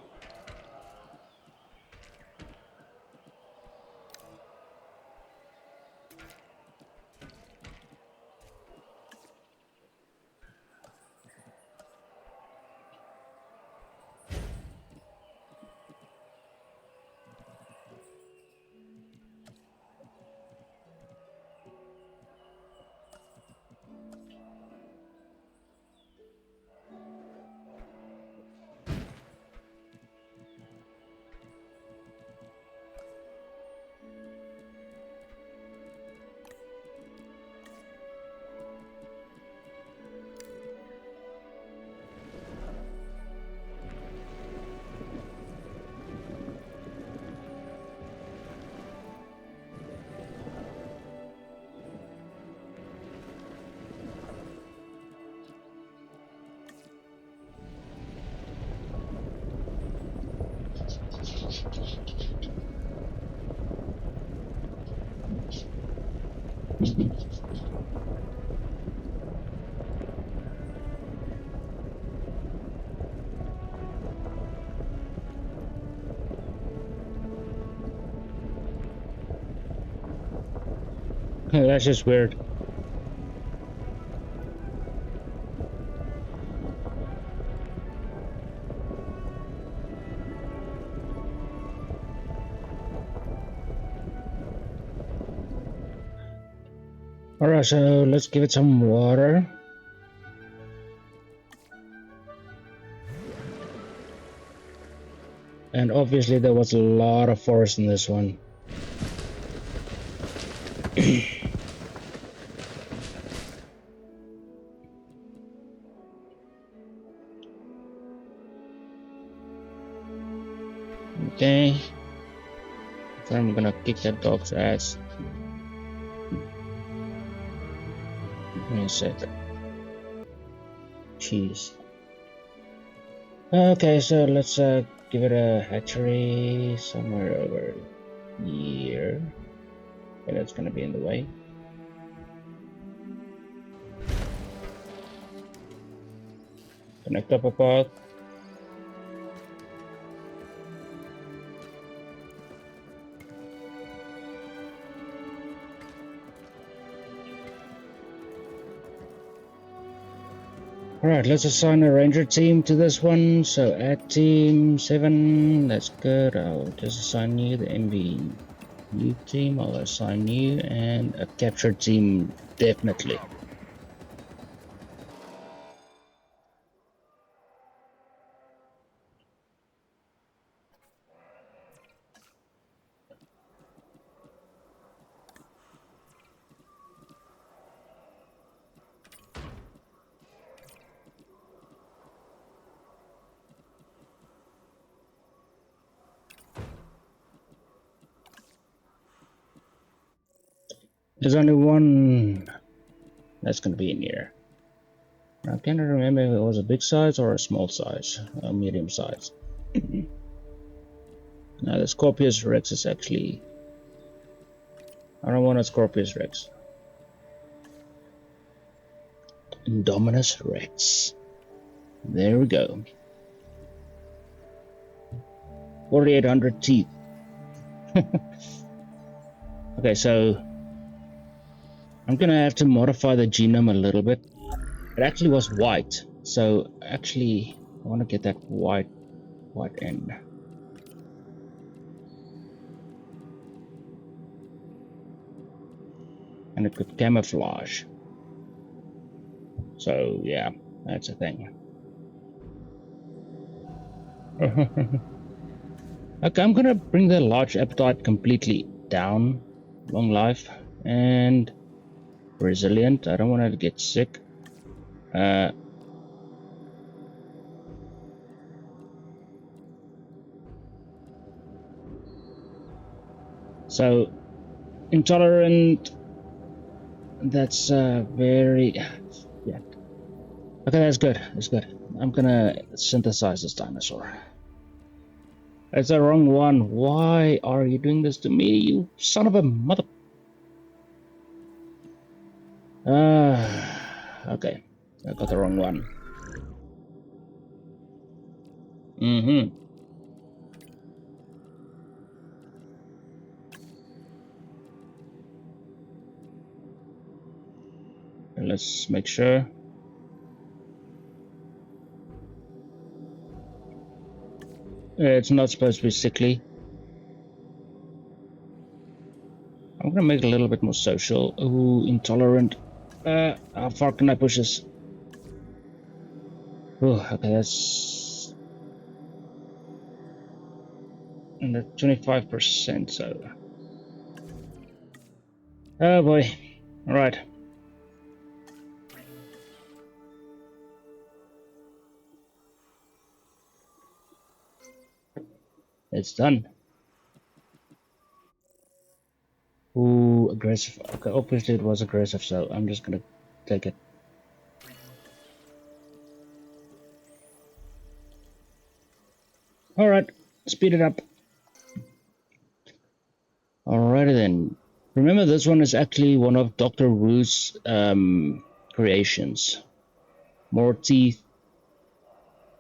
that's just weird. Alright, so let's give it some water. And obviously there was a lot of forest in this one. Okay. So I'm gonna kick that dog's ass. Give me a second. Jeez. Okay, so let's give it a hatchery somewhere over here. Okay, that's gonna be in the way. Connect up a pod. Alright, let's assign a ranger team to this one. So add team 7, that's good. I'll just assign you the MV. New team, I'll assign you, and a capture team, definitely. There's only one that's gonna be in here. I can't remember if it was a big size or a small size, a medium size. Now the Scorpius Rex is actually... I don't want a Scorpius Rex. Indominus Rex. There we go. 4,800 teeth. Okay, so I'm gonna have to modify the genome a little bit. It actually was white, so actually I want to get that white end. And it could camouflage. So yeah, that's a thing. Okay, I'm gonna bring the large appetite completely down. Long life and resilient. I don't want it to get sick. So intolerant. That's very... yeah. Okay, that's good. That's good. I'm gonna synthesize this dinosaur. That's the wrong one. Why are you doing this to me, you son of a mother... okay. I got the wrong one. Let's make sure. It's not supposed to be sickly. I'm gonna make it a little bit more social. Ooh, intolerant. How far can I push this? Ooh, okay, that's... under 25%, so... oh boy. Alright. It's done. Ooh, aggressive. Okay, obviously it was aggressive, so I'm just gonna take it. Alright, speed it up. Alrighty then. Remember, this one is actually one of Dr. Wu's creations. More teeth.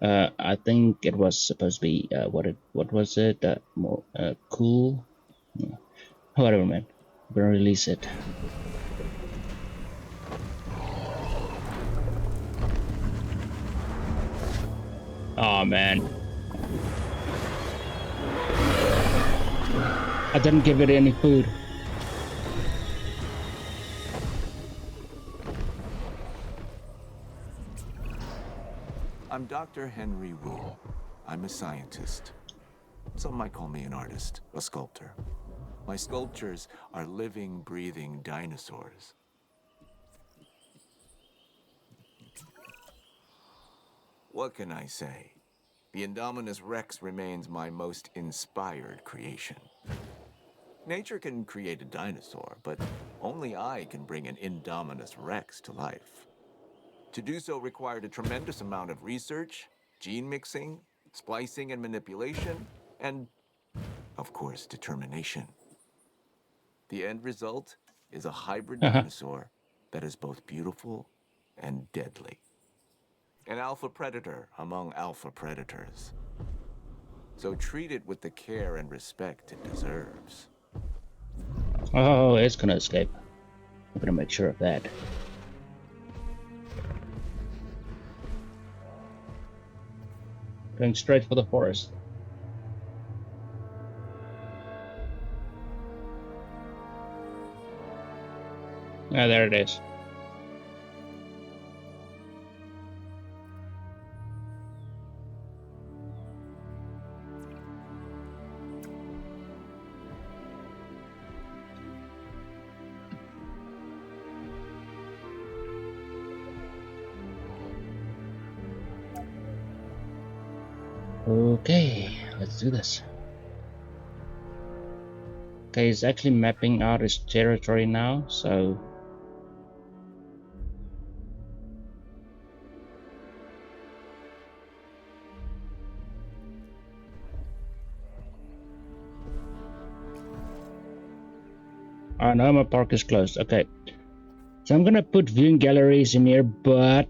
I think it was supposed to be what was it? More cool. Yeah. Whatever, man. I'm gonna release it. Oh man. I didn't give it any food. I'm Dr. Henry Whorl. I'm a scientist. Some might call me an artist, a sculptor. My sculptures are living, breathing dinosaurs. What can I say? The Indominus Rex remains my most inspired creation. Nature can create a dinosaur, but only I can bring an Indominus Rex to life. To do so required a tremendous amount of research, gene mixing, splicing and manipulation, and, of course, determination. The end result is a hybrid dinosaur that is both beautiful and deadly. An alpha predator among alpha predators. So treat it with the care and respect it deserves. Oh, it's gonna escape. I'm gonna make sure of that. Going straight for the forest. Ah, there it is. Okay, let's do this. Okay, he's actually mapping out his territory now, so no, my park is closed. Okay, so I'm gonna put viewing galleries in here, but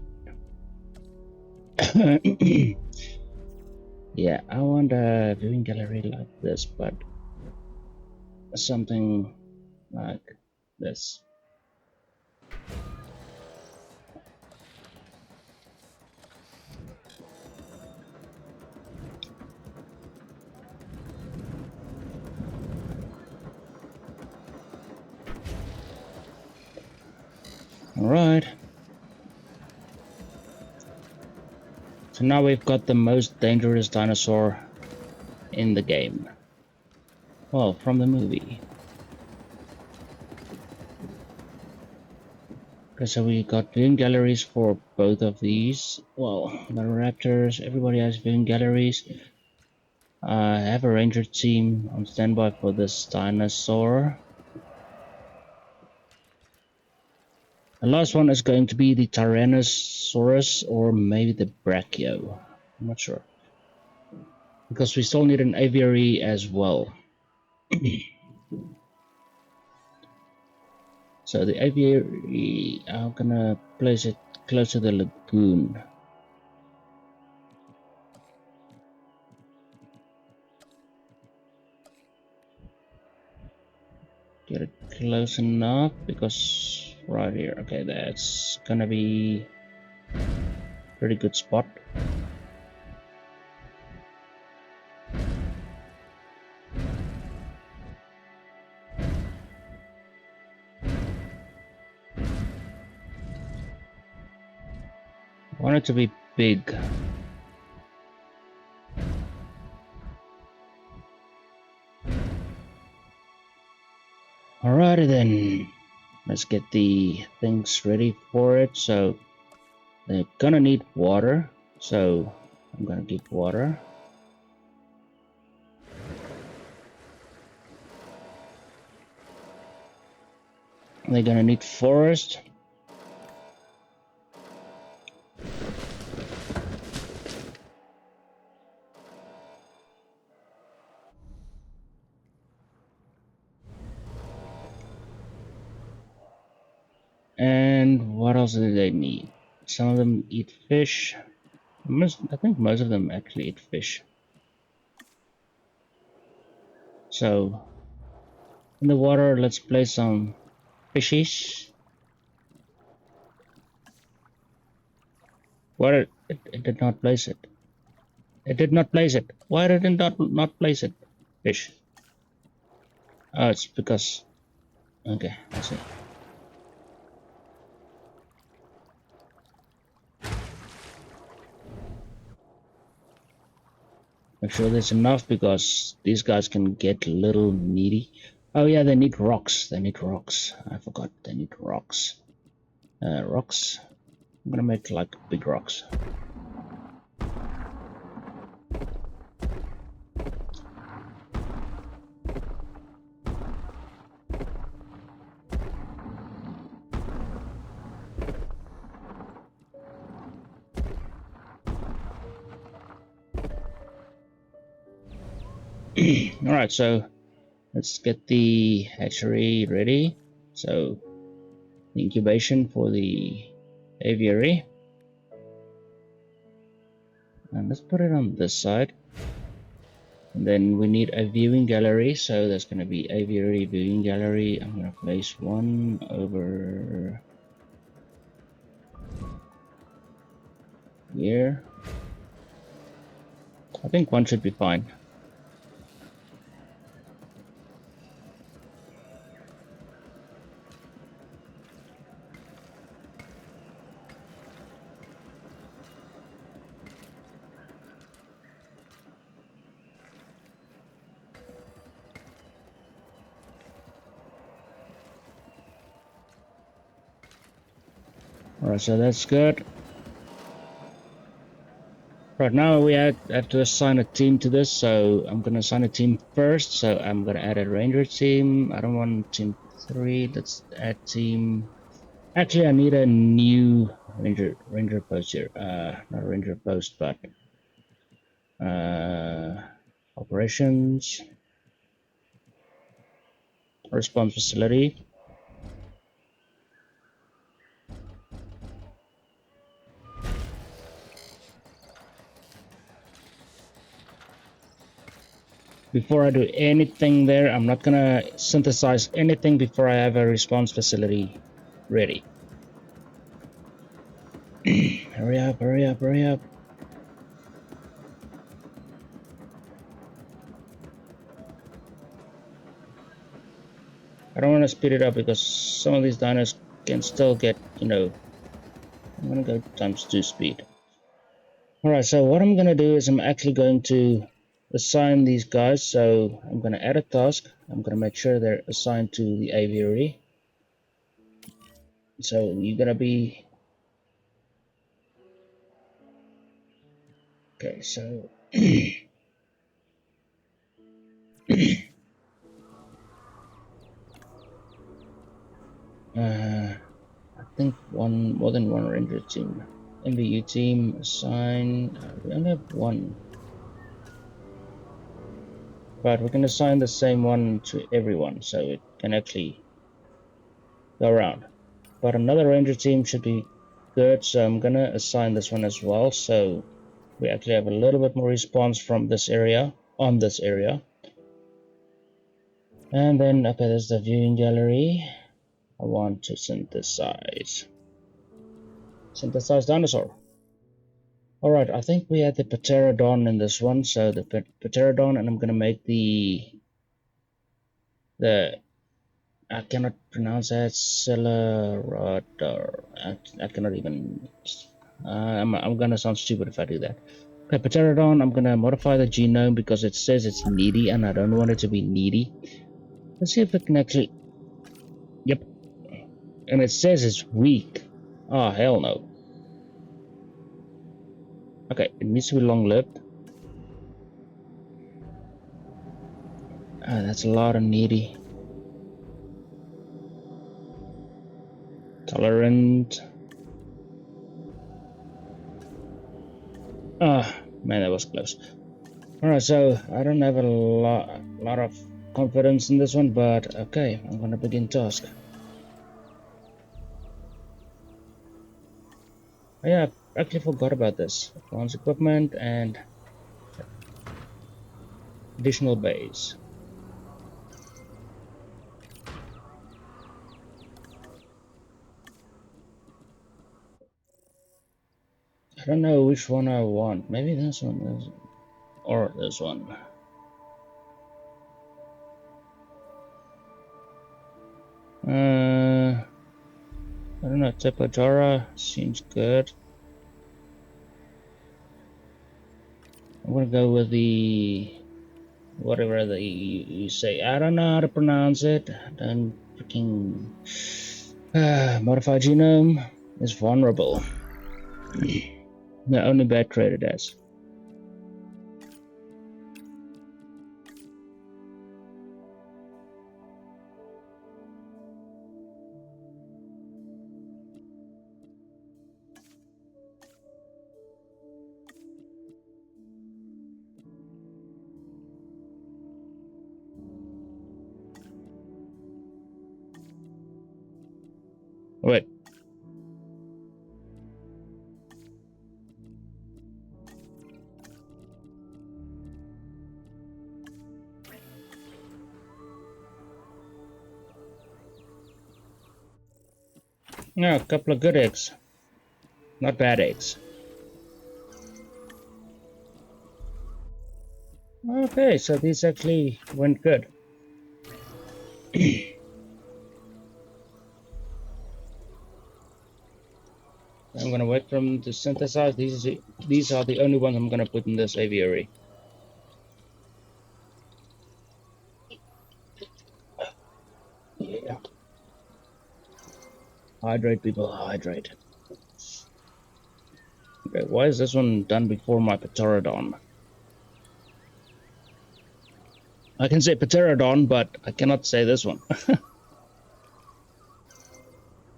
yeah, I want a viewing gallery like this, but something like this. All right. So now we've got the most dangerous dinosaur in the game. Well, from the movie. Okay, so we got viewing galleries for both of these. Well, the raptors, everybody has viewing galleries. I have a ranger team on standby for this dinosaur. The last one is going to be the Tyrannosaurus or maybe the Brachio. I'm not sure. Because we still need an aviary as well. So the aviary, I'm gonna place it close to the lagoon. Get it close enough because right here. Okay, that's gonna be a pretty good spot. I want it to be big. Alrighty then, let's get the things ready for it. So they're gonna need water, so I'm gonna give water. They're gonna need forest. And what else do they need? Some of them eat fish. I think most of them actually eat fish. So in the water, let's place some fishies. What? It did not place it. It did not place it. Why did it not place it? Fish. Oh, it's because. Okay, I see. Make sure there's enough because these guys can get a little needy. Oh yeah, they need rocks. They need rocks. I forgot. They need rocks. Rocks. I'm gonna make like big rocks. Alright, so let's get the hatchery ready. So the incubation for the aviary. And let's put it on this side. And then we need a viewing gallery, so there's going to be aviary viewing gallery. I'm going to place one over here. I think one should be fine. Alright, so that's good. Right now we have to assign a team to this, so I'm gonna assign a team first. So I'm gonna add a ranger team. I don't want team 3. Let's add team. Actually, I need a new ranger post here. Not a ranger post, but operations response facility. Before I do anything there, I'm not gonna synthesize anything before I have a response facility ready. Hurry up, hurry up, hurry up. I don't want to speed it up because some of these dinos can still get, I'm gonna go ×2 speed. Alright, so what I'm gonna do is I'm actually going to assign these guys. So I'm gonna add a task. I'm gonna make sure they're assigned to the aviary. So you're gonna be okay. So I think more than one ranger team. MVU team assign. We only have one, but we can assign the same one to everyone, so it can actually go around. But another ranger team should be good, so I'm gonna assign this one as well. So we actually have a little bit more response from this area on this area. And then okay, there's the viewing gallery. I want to synthesize dinosaur. Alright, I think we had the pterodon in this one, so the pterodon, and I'm gonna make the I cannot pronounce that, Celerador. I cannot even I'm gonna sound stupid if I do that. Okay, pterodon, I'm gonna modify the genome because it says it's needy and I don't want it to be needy. Let's see if it can actually, yep, and it says it's weak. Oh hell no. Okay, it needs to be long-lived. That's a lot of needy. Tolerant. Man, that was close. Alright, so I don't have a lot of confidence in this one, but okay, I'm gonna begin task. Oh yeah, I actually forgot about this. Advanced equipment and additional bays. I don't know which one I want. Maybe this one or this one. I don't know. Tepajara seems good. I'm gonna go with the whatever you say. I don't know how to pronounce it. Don't freaking modify genome is vulnerable. The only bad trait it has. Wait. Yeah, a couple of good eggs. Not bad eggs. Okay, so these actually went good. I'm gonna wait for them to synthesize. These are the only ones I'm gonna put in this aviary. Yeah. Hydrate, people, hydrate. Okay, why is this one done before my pterodon? I can say pterodon, but I cannot say this one.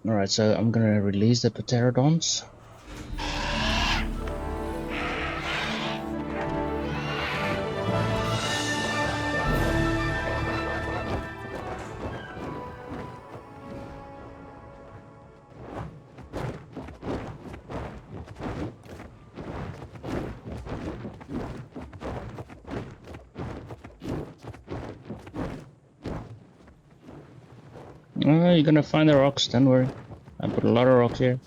Alright, so I'm gonna release the pterodons. You're gonna find the rocks, don't worry. I put a lot of rocks here.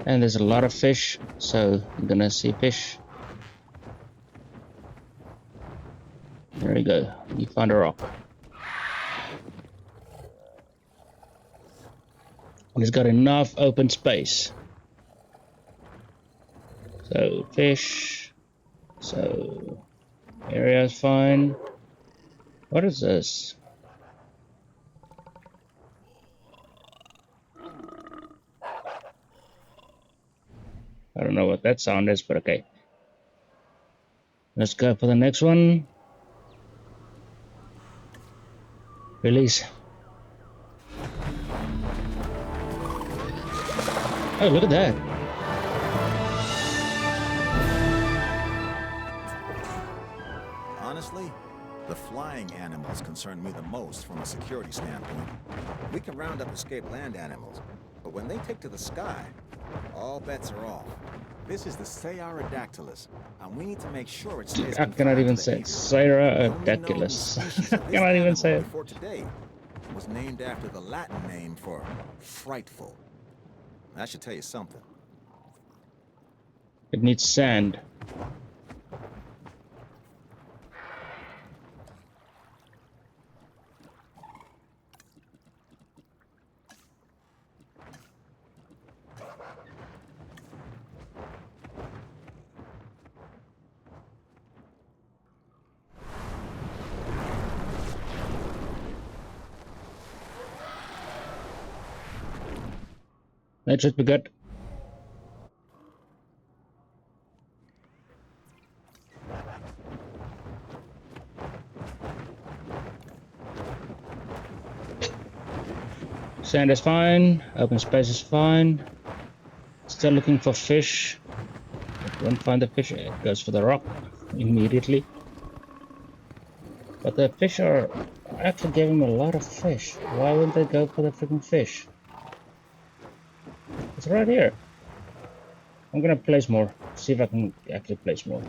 And there's a lot of fish, so you're gonna see fish. There you go, you found a rock. And it's got enough open space. So fish, so area is fine. What is this? I don't know what that sound is, but okay. Let's go for the next one. Release. Oh, look at that. Honestly, the flying animals concern me the most from a security standpoint. We can round up escaped land animals, but when they take to the sky, all bets are off. This is the Seiarodactylus, and we need to make sure it stays I cannot even say it. Seiarodactylus. I cannot even say it. Before today was named after the Latin name for frightful. That should tell you something. It needs sand. That should be good. Sand is fine. Open space is fine. Still looking for fish. If you don't find the fish, it goes for the rock immediately. But the fish are actually giving me a lot of fish. Why wouldn't they go for the freaking fish? It's right here. I'm gonna place more. See if I can actually place more.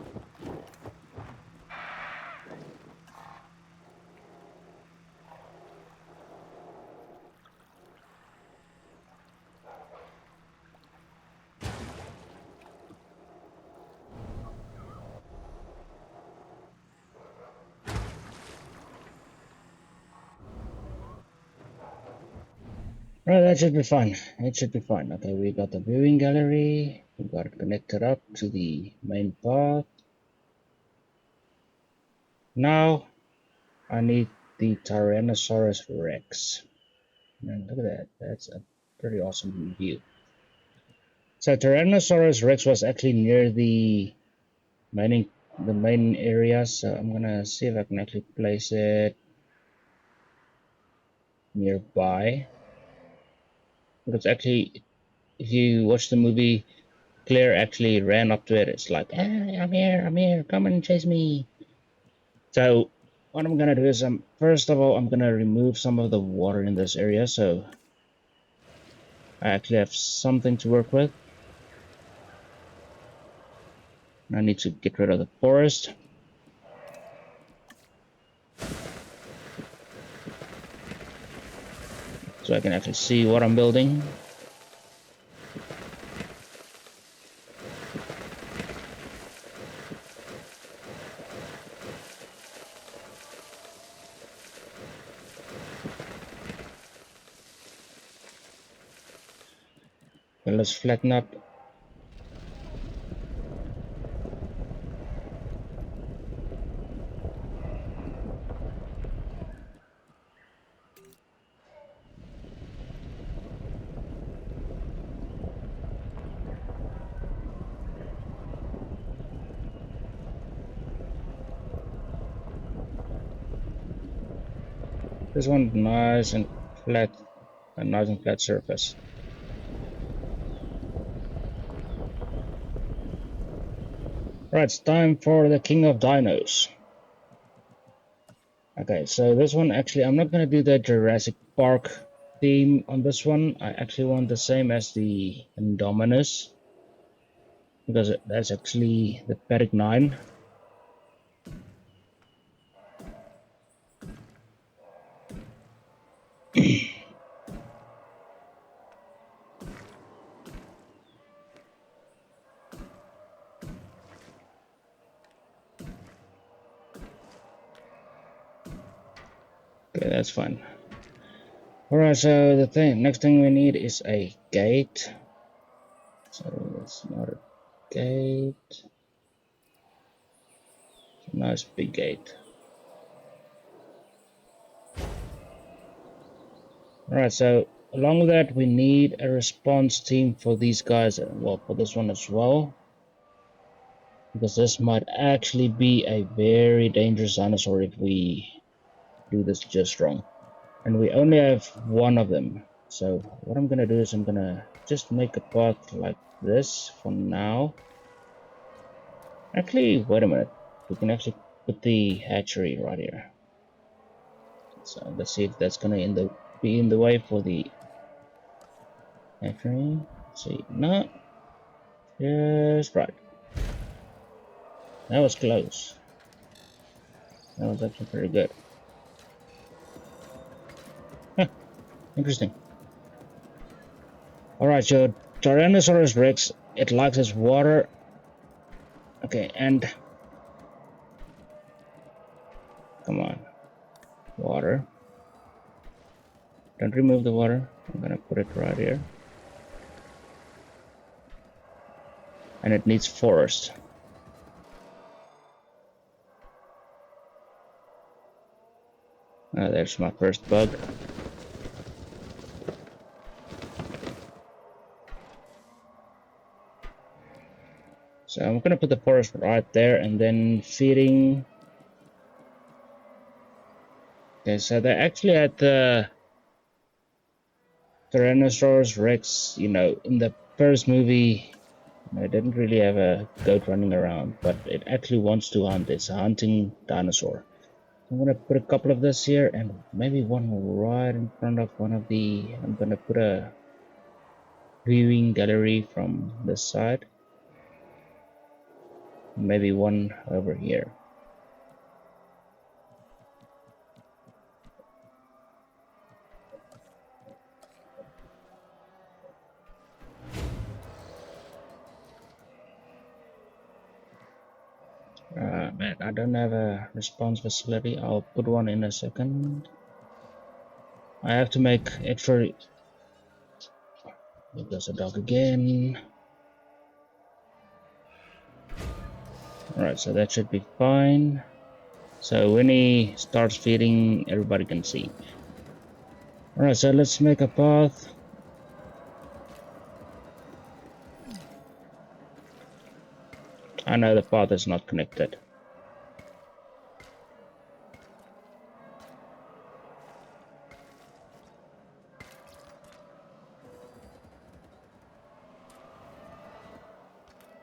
Right, that should be fine. It should be fine. Okay, we got the viewing gallery. We got it connected up to the main path. Now, I need the Tyrannosaurus Rex. Man, look at that. That's a pretty awesome view. So Tyrannosaurus Rex was actually near the main area. So I'm gonna see if I can actually place it nearby. Because actually, if you watch the movie, Claire actually ran up to it. It's like, hey, I'm here, come and chase me. So what I'm gonna do is, first of all, I'm gonna remove some of the water in this area, so I actually have something to work with. I need to get rid of the forest. So I can actually see what I'm building. Well, let's flatten up. This one nice and flat, a nice and flat surface. Right, it's time for the King of Dinos. Okay, so this one actually, I'm not gonna do the Jurassic Park theme on this one. I actually want the same as the Indominus, because that's actually the Paddock 9. Okay, that's fine. Alright, so the next thing we need is a gate. So it's not a gate. It's a nice big gate. Alright, so along with that we need a response team for these guys, well, for this one as well. Because this might actually be a very dangerous dinosaur if we do this just wrong. And we only have one of them. So what I'm gonna do is I'm gonna just make a path like this for now. Actually, wait a minute. We can actually put the hatchery right here. So let's see if that's gonna be in the way for the hatchery. Let's see, no, just right. That was close. That was actually pretty good. Huh, interesting. Alright, so Tyrannosaurus Rex, it likes its water. Okay, and come on, water. Don't remove the water. I'm gonna put it right here. And it needs forest. There's my first bug. So I'm gonna put the forest right there and then feeding. Okay, so they actually had the Tyrannosaurus Rex, you know, in the first movie, it didn't really have a goat running around, but it actually wants to hunt. It's a hunting dinosaur. I'm gonna put a couple of this here and maybe one right in front of one of the. I'm gonna put a viewing gallery from this side. Maybe one over here. Man, I don't have a response facility. I'll put one in a second. I have to make extra. There's a dog again. Alright, so that should be fine. So when he starts feeding, everybody can see. Alright, so let's make a path. I know the path is not connected.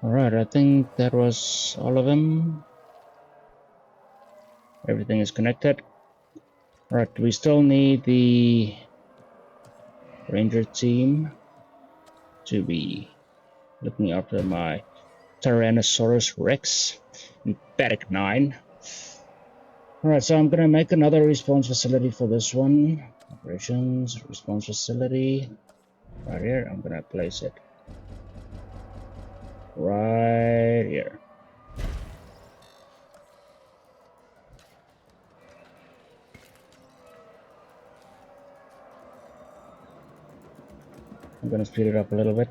Alright, I think that was all of them. Everything is connected. Alright, we still need the ranger team to be looking after my Tyrannosaurus Rex and Paddock 9. Alright, so I'm gonna make another response facility for this one. Operations, response facility. Right here, I'm gonna place it. Right here. I'm gonna speed it up a little bit.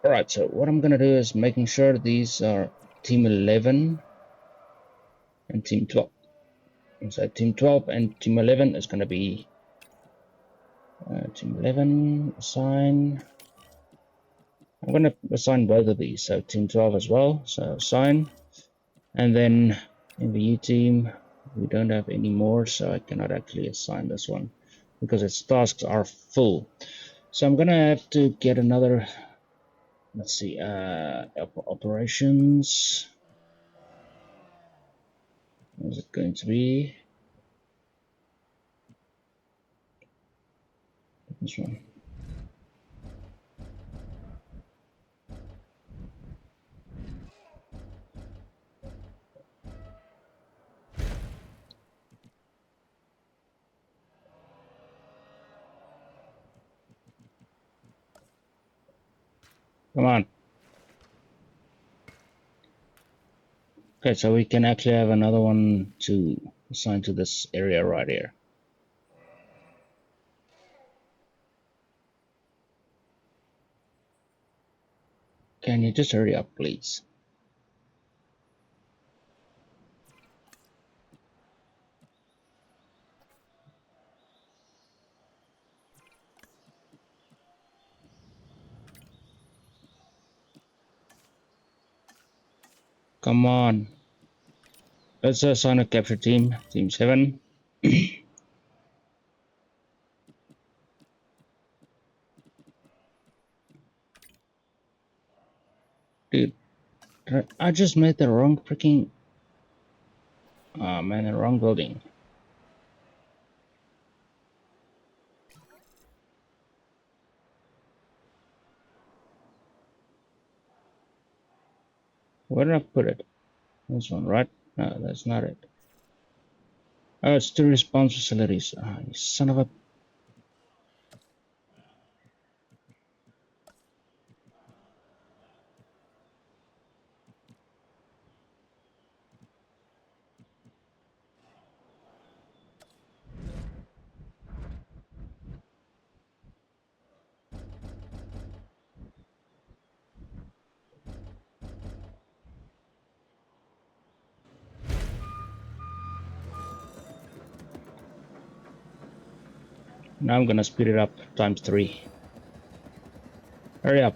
Alright, so what I'm gonna do is making sure these are Team 11 and Team 12. So Team 12 and Team 11 is gonna be Team 11, assign. I'm going to assign both of these, so team 12 as well, so assign. And then in the U team, we don't have any more, so I cannot actually assign this one because its tasks are full. So I'm going to have to get another, let's see, operations. What is it going to be? This one. Come on. Okay, so we can actually have another one to assign to this area right here. Can you just hurry up, please? Come on. Let's assign a capture team, team 7. Dude, I just made the wrong freaking... Oh man, the wrong building. Where did I put it? This one, right? No, that's not it. Oh, it's two response facilities. Oh, you son of a... Now I'm gonna speed it up times 3. Hurry up.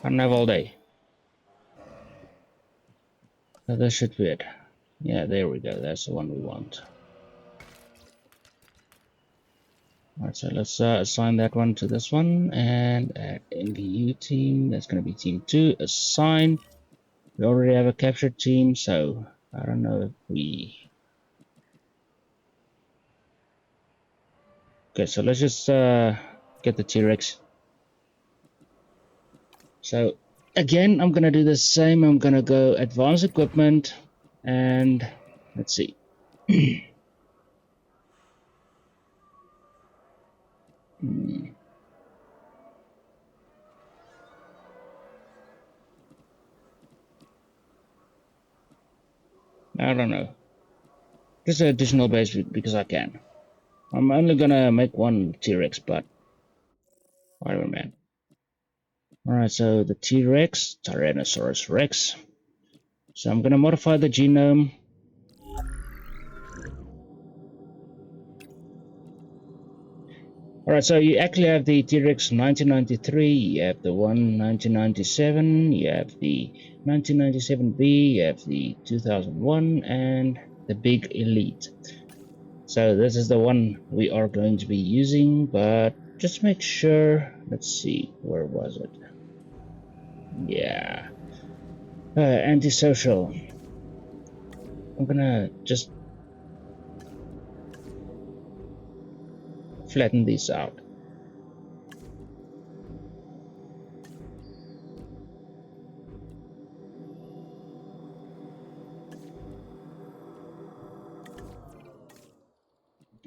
I don't have all day. So that should be it. Yeah, there we go. That's the one we want. Alright, so let's assign that one to this one. And at NVU team, that's going to be team 2. Assign. We already have a captured team, so I don't know if we... Okay, so let's just get the T-Rex. So again, I'm gonna do the same. I'm gonna go advanced equipment and let's see. I don't know. Just an additional base because I can. I'm only gonna make one T-Rex, but whatever, man. Alright, so the T-Rex, Tyrannosaurus Rex. So I'm gonna modify the genome. Alright, so you actually have the T-Rex 1993, you have the one 1997, you have the 1997B, you have the 2001, and the Big Elite. So this is the one we are going to be using, but just make sure, let's see, where was it? Yeah. Antisocial. I'm gonna just flatten these out.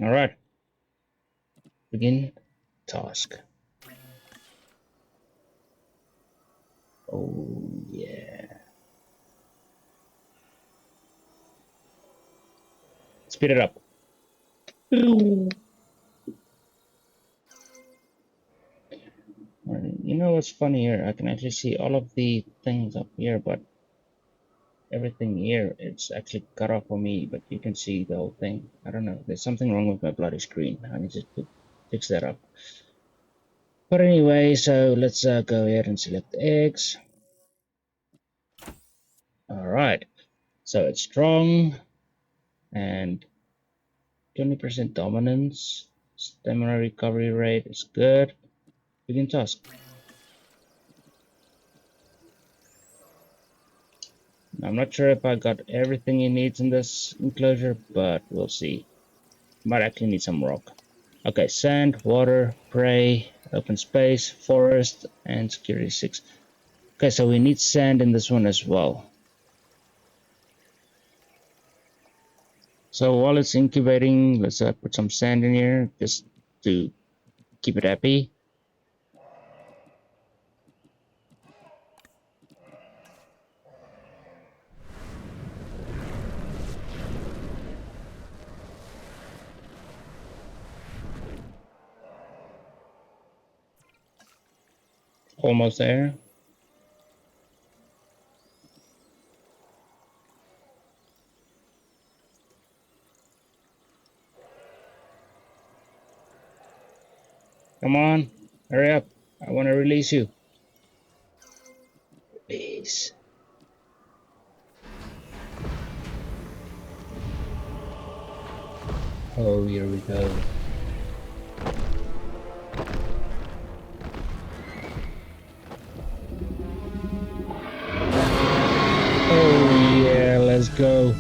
Alright. Begin task. Oh yeah. Speed it up. You know what's funny here? I can actually see all of the things up here, but everything here, it's actually cut off for me, but you can see the whole thing. I don't know. There's something wrong with my bloody screen. I need to fix that up. But anyway, so let's go ahead and select the eggs. Alright, so it's strong and 20% dominance. Stamina recovery rate is good. Begin task. I'm not sure if I got everything he needs in this enclosure, but we'll see. Might actually need some rock. Okay, sand, water, prey, open space, forest, and security 6. Okay, so we need sand in this one as well. So while it's incubating, let's put some sand in here just to keep it happy. Almost there. Come on, hurry up. I want to release you. Please. Oh, here we go. Oh yeah, let's go.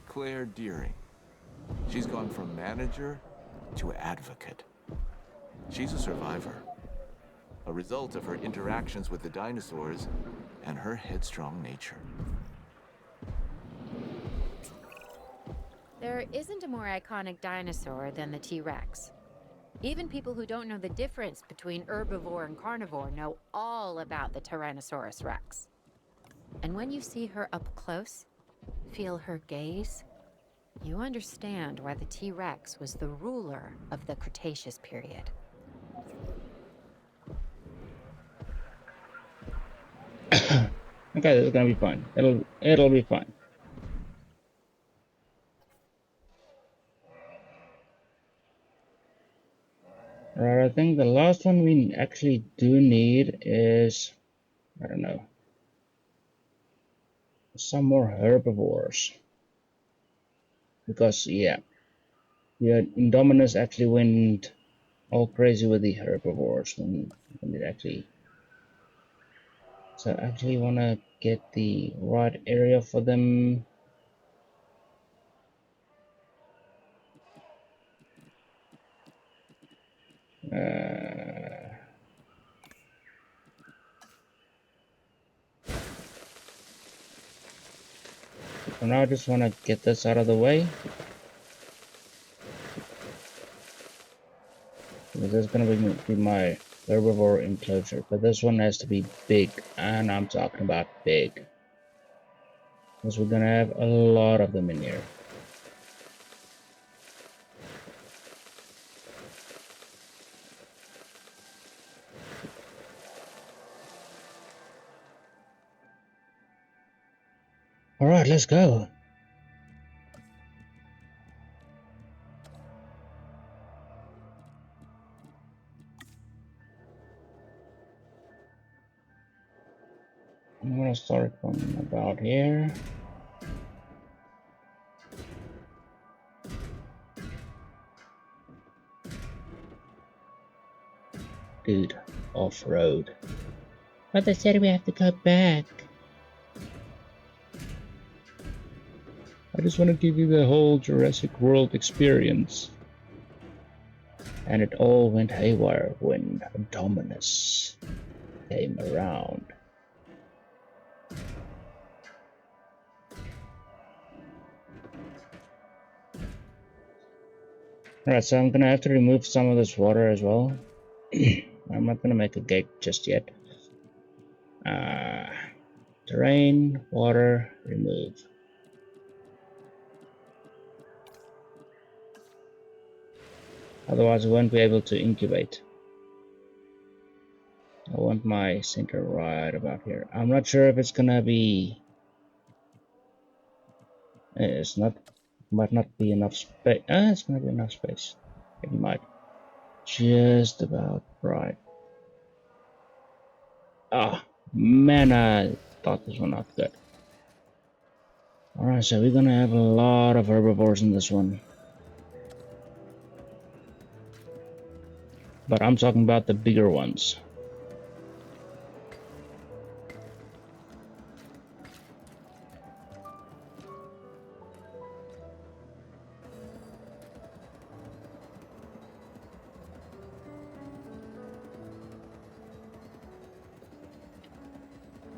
Claire Deering. She's gone from manager to advocate. She's a survivor, a result of her interactions with the dinosaurs and her headstrong nature. There isn't a more iconic dinosaur than the T-Rex. Even people who don't know the difference between herbivore and carnivore know all about the Tyrannosaurus Rex. And when you see her up close, feel her gaze, you understand why the T-Rex was the ruler of the Cretaceous period. Okay, this is gonna be fun. It'll be fun. Right, I think the last one we actually do need is, I don't know, some more herbivores. Because yeah, Indominus actually went all crazy with the herbivores when it actually. So I actually want to get the right area for them. For now, I just want to get this out of the way. This is going to be my herbivore enclosure, but this one has to be big, and I'm talking about big. Because we're going to have a lot of them in here. Alright, let's go. I'm gonna start from about here. Dude, off-road. But they said we have to go back. I just want to give you the whole Jurassic World experience. And it all went haywire when Dominus came around. Alright, so I'm gonna have to remove some of this water as well. I'm not gonna make a gate just yet. Terrain, water, remove. Otherwise I won't be able to incubate. I want my center right about here. I'm not sure if it's gonna be... It's not... Might not be enough space. It's gonna be enough space. It might just about right. Ah, man, I thought this one out good. Alright, so we're gonna have a lot of herbivores in this one. But I'm talking about the bigger ones.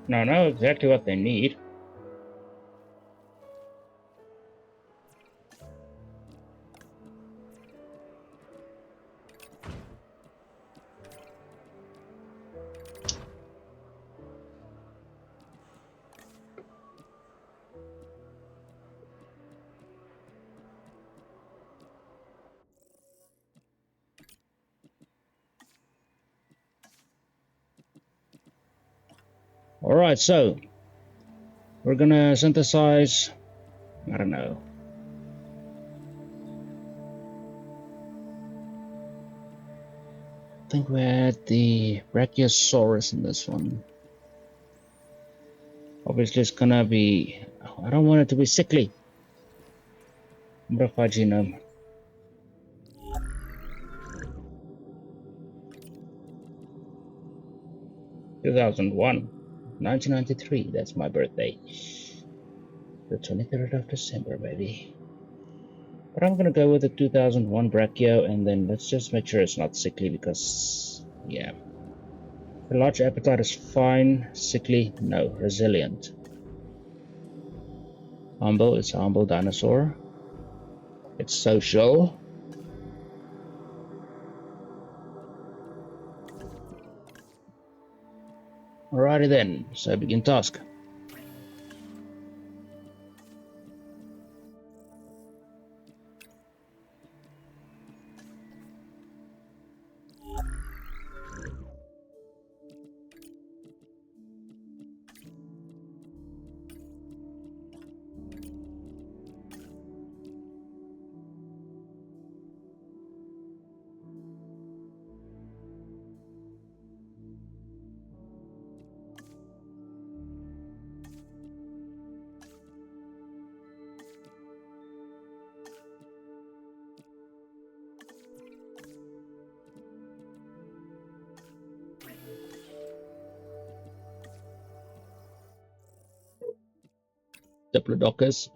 Now I know exactly what they need. Alright, so we're gonna synthesize, I don't know. I think we had the Brachiosaurus in this one. Obviously it's gonna be, I don't want it to be sickly. Modified genome. 2001. 1993, that's my birthday. The 23rd of December, baby. But I'm gonna go with the 2001 Brachio, and then let's just make sure it's not sickly because, yeah. The large appetite is fine. Sickly, no. Resilient. Humble, it's a humble dinosaur. It's social. Alrighty then, so begin task. Diplodocus.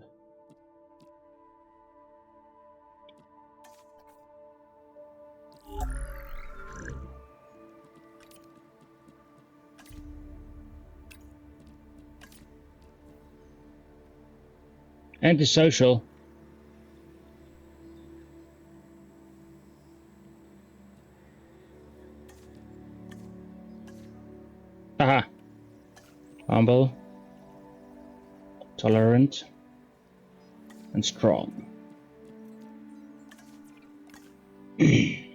Antisocial. Haha. Humble. Tolerant. And strong. We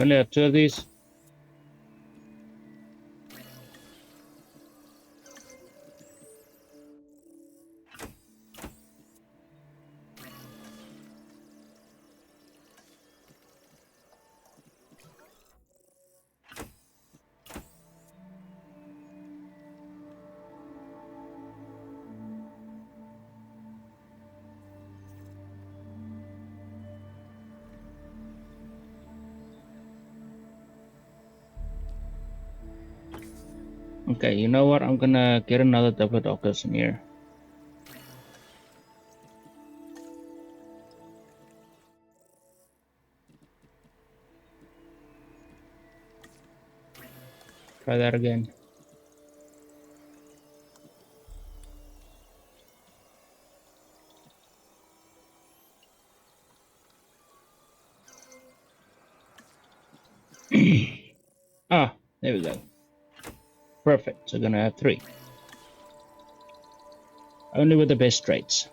only have two of these. Okay, you know what? I'm gonna get another Diplodocus in here. Try that again. Ah, there we go. Perfect. So gonna have three. Only with the best traits.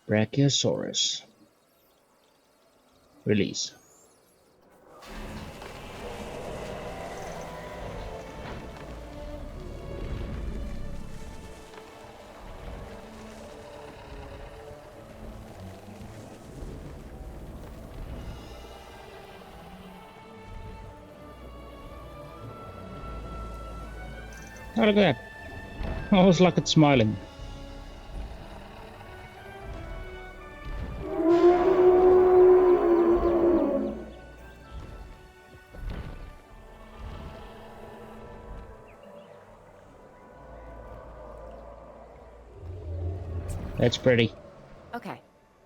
Brachiosaurus. Release. Oh, look at that. Almost like it's smiling. That's pretty. Okay,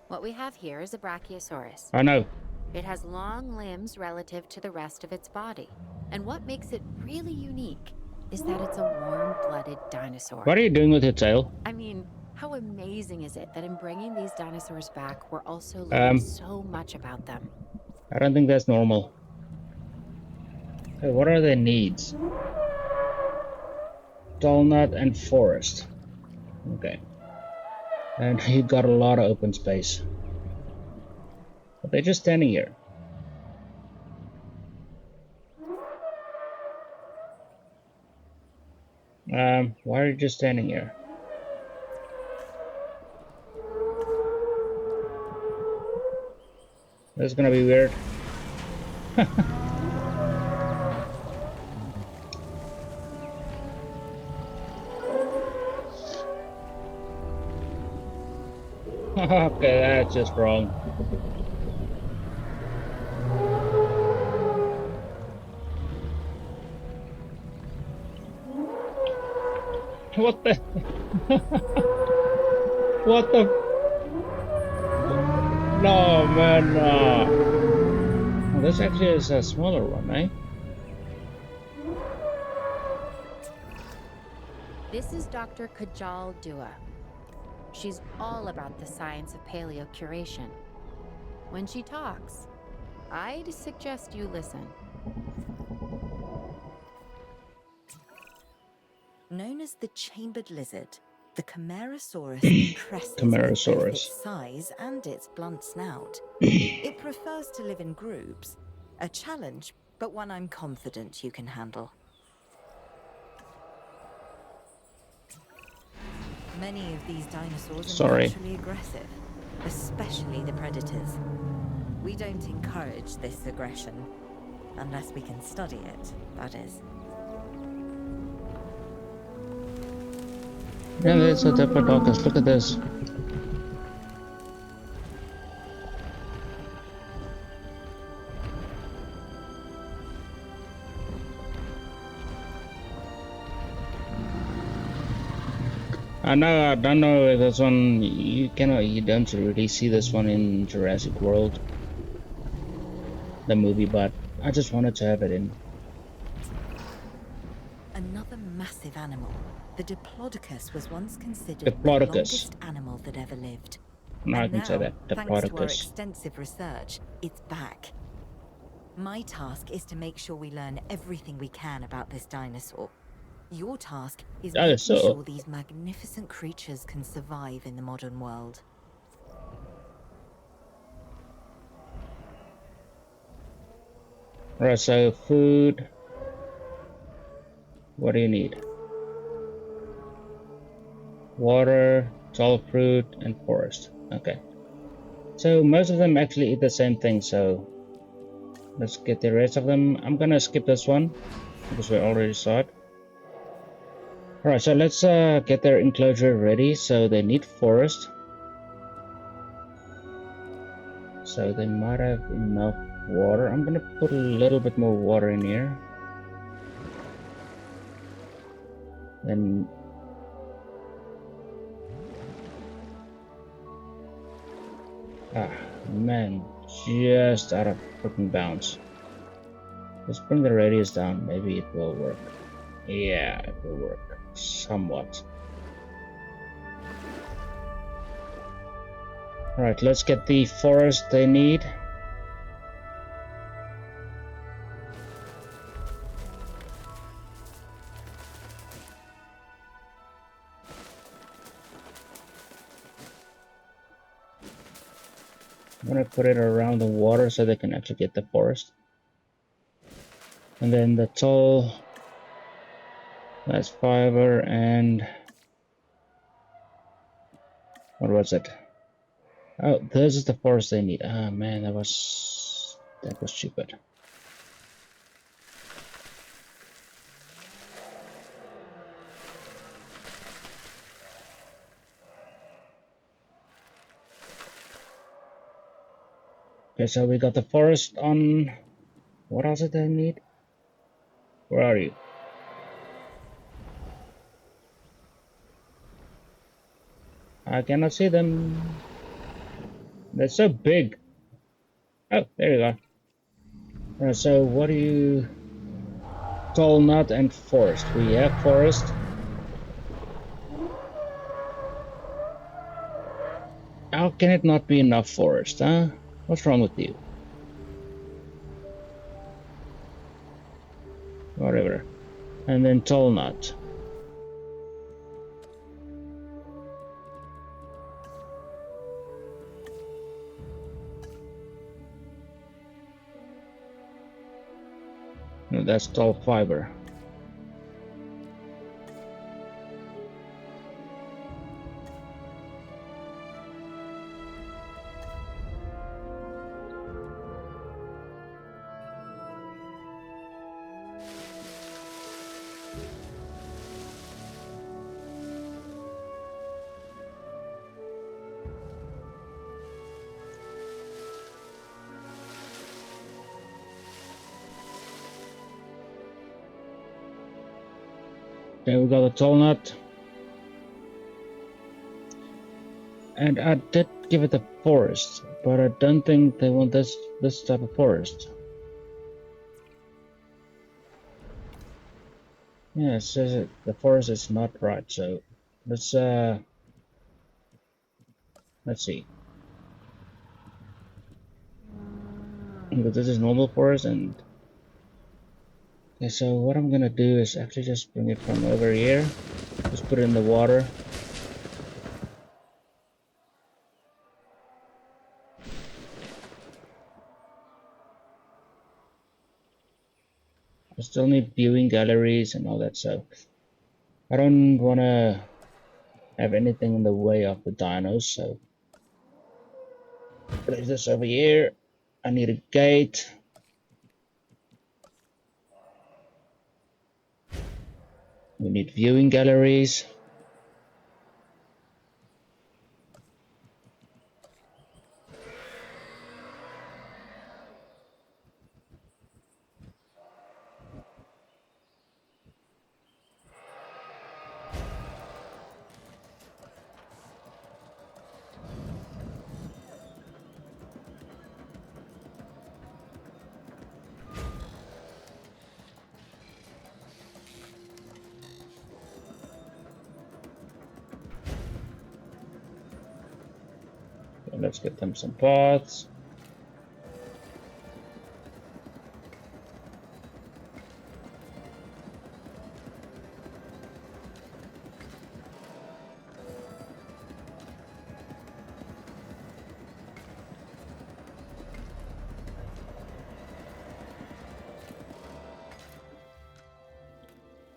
what we have here is a Brachiosaurus. I know. It has long limbs relative to the rest of its body. And what makes it really unique is that it's a warm-blooded dinosaur. What are you doing with your tail? I mean, how amazing is it that in bringing these dinosaurs back, we're also learning so much about them? I don't think that's normal. Okay, what are their needs? Walnut and forest. Okay. And you got a lot of open space. But they're just standing here. Why are you just standing here? This is gonna be weird. Okay, that's just wrong. What the? What the? No, man, no. Oh, this actually is a smaller one, eh? This is Dr. Kajal Dua. She's all about the science of paleocuration. When she talks, I'd suggest you listen. Known as the chambered lizard, the Camarasaurus impresses with both its size and its blunt snout. It prefers to live in groups, a challenge, but one I'm confident you can handle. Many of these dinosaurs are naturally aggressive, especially the predators. We don't encourage this aggression, unless we can study it, that is. Yeah, there's a Diplodocus. Look at this. I don't know this one. You don't really see this one in Jurassic World, the movie, but I just wanted to have it in. Another massive animal. The Diplodocus was once considered the longest animal that ever lived. Now I can say that. Thanks to our extensive research, it's back. My task is to make sure we learn everything we can about this dinosaur. Your task is making sure these magnificent creatures can survive in the modern world. Right, so food. What do you need? Water, tall fruit, and forest. Okay. So most of them actually eat the same thing, so let's get the rest of them. I'm gonna skip this one because we already saw it. Alright, so let's get their enclosure ready. So they need forest. So they might have enough water. I'm gonna put a little bit more water in here. Then man, just out of freaking bounds. Let's bring the radius down. Maybe it will work. Yeah, it will work. Somewhat. Alright, let's get the forest they need. I'm gonna put it around the water so they can actually get the forest. And then the toll, that's fiber, and what was it? Oh, this is the forest they need. Ah, man, that was stupid. Okay, so we got the forest on. What else did they need? Where are you? I cannot see them. They're so big. Oh, there you go. Alright, so what do you... Tall nut and forest. We have forest. How can it not be enough forest, huh? What's wrong with you? Whatever. And then tall nut. No, that's tall fiber. Okay, we got a tall nut. And I did give it a forest, but I don't think they want this type of forest. Yeah, it says it, the forest is not right, so let's see. Because this is normal forest, and okay, so what I'm gonna do is actually just bring it from over here. Just put it in the water. I still need viewing galleries and all that, so I don't wanna have anything in the way of the dinos, so place this over here. I need a gate. We need viewing galleries. Okay, let's get them some paths.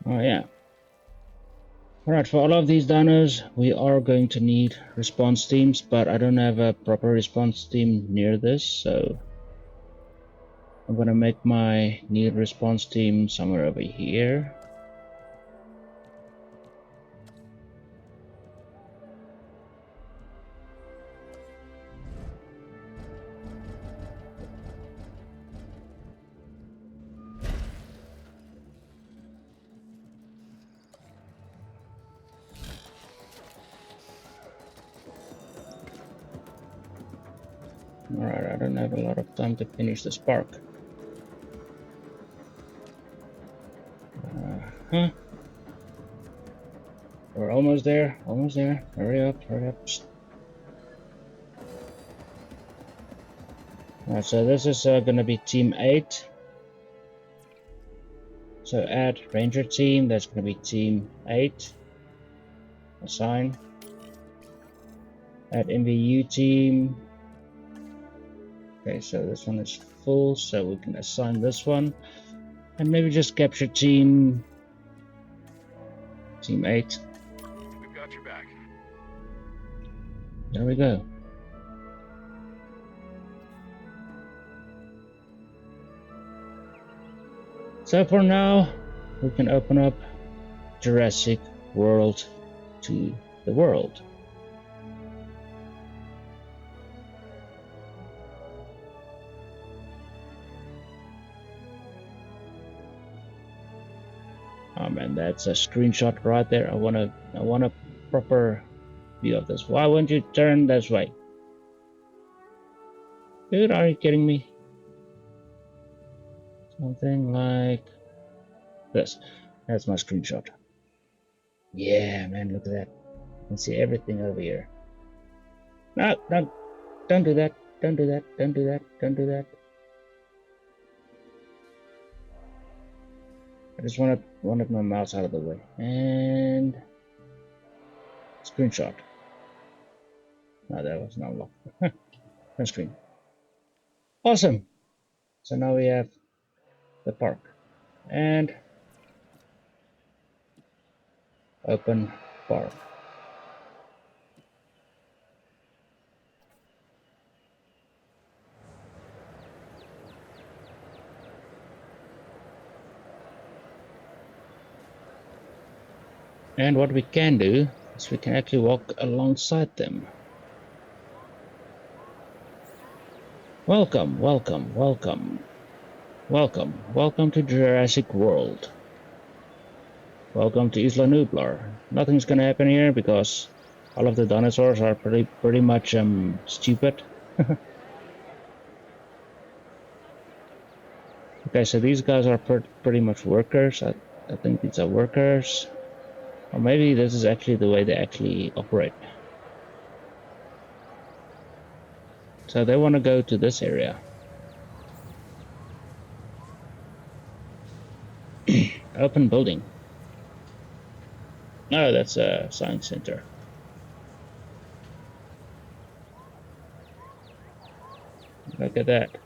Oh yeah. Alright, for all of these dinos, we are going to need response teams, but I don't have a proper response team near this, so I'm gonna make my need response team somewhere over here. Alright, I don't have a lot of time to finish this park. Huh? We're almost there, almost there. Hurry up, hurry up. Alright, so this is gonna be team 8. So add ranger team, that's gonna be team 8. Assign. Add MVU team. Okay, so this one is full, so we can assign this one. And maybe just capture team 8. We've got your back. There we go. So for now, we can open up Jurassic World to the world. Oh man, that's a screenshot right there. I want a proper view of this. Why won't you turn this way? Dude, are you kidding me? Something like this. That's my screenshot. Yeah, man, look at that. You can see everything over here. No, don't do that. Don't do that. Don't do that. Don't do that. I just wanted my mouse out of the way. And screenshot. No, that was not locked. On screen. Awesome. So now we have the park. And open park. And what we can do is we can actually walk alongside them. Welcome, welcome, welcome. Welcome, welcome to Jurassic World. Welcome to Isla Nublar. Nothing's gonna happen here because all of the dinosaurs are pretty much stupid. Okay, so these guys are pretty much workers. I think these are workers. Or maybe this is actually the way they actually operate. So they want to go to this area. Open building. Oh, that's a science center. Look at that.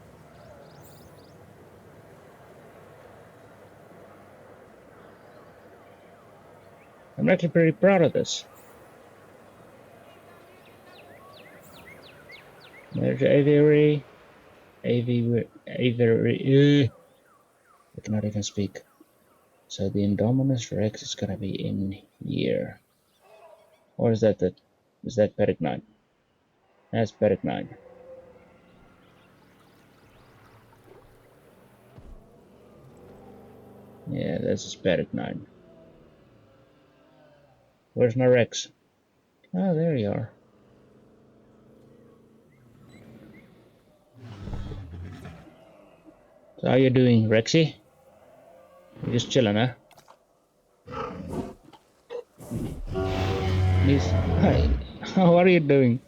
I'm actually pretty proud of this. There's aviary. Aviary. I cannot even speak. So the Indominus Rex is gonna be in here. Or is that Pedic 9? That's Pedic 9. Yeah, this is Pedic 9. Where's my Rex? Oh, there you are. So how you doing, Rexy? You're just chilling, huh? Please. Hi. How are you doing?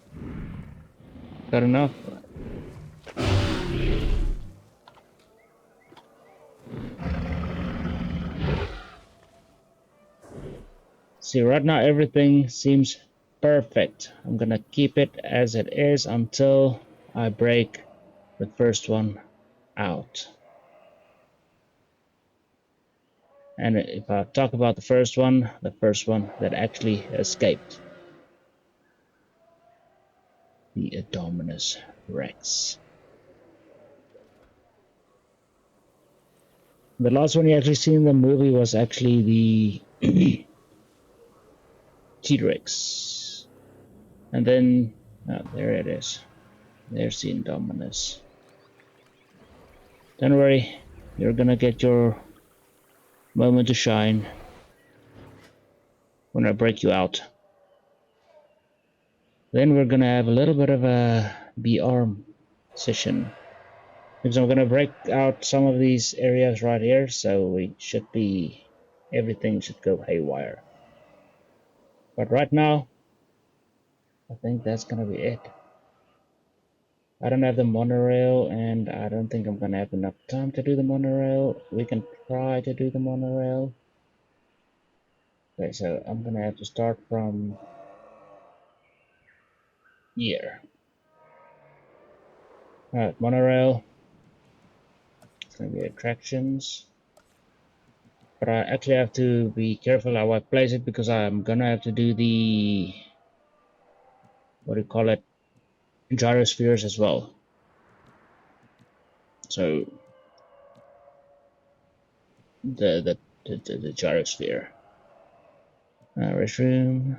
Got enough? See, right now everything seems perfect. I'm gonna keep it as it is until I break the first one out. And if I talk about the first one that actually escaped. The Indominus Rex. The last one you actually seen in the movie was actually the T-Rex. And then, oh, there it is. There's the Indominus. Don't worry, you're gonna get your moment to shine when I break you out. Then we're gonna have a little bit of a BR session. Because I'm gonna break out some of these areas right here, so everything should go haywire. But right now, I think that's gonna be it. I don't have the monorail, and I don't think I'm gonna have enough time to do the monorail. We can try to do the monorail. Okay, so I'm gonna have to start from here. Alright, monorail. It's gonna be attractions. But I actually have to be careful how I place it because I'm gonna have to do the, what do you call it, gyrospheres as well. So the gyrosphere. Restroom.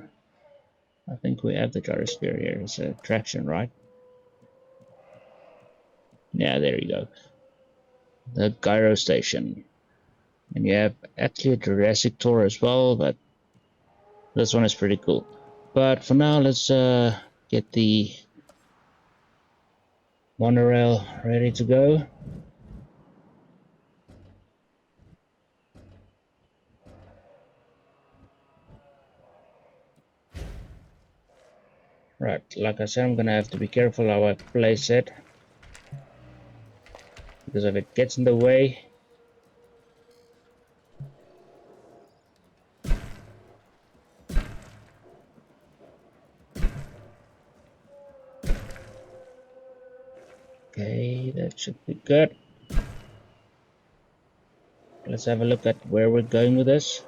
I think we have the gyrosphere here. It's an attraction, right? Yeah, there you go. The gyro station. And you have actually a Jurassic tour as well, but this one is pretty cool. But for now, let's get the monorail ready to go. Right, like I said, I'm gonna have to be careful how I place it, because if it gets in the way, okay, that should be good. Let's have a look at where we're going with this.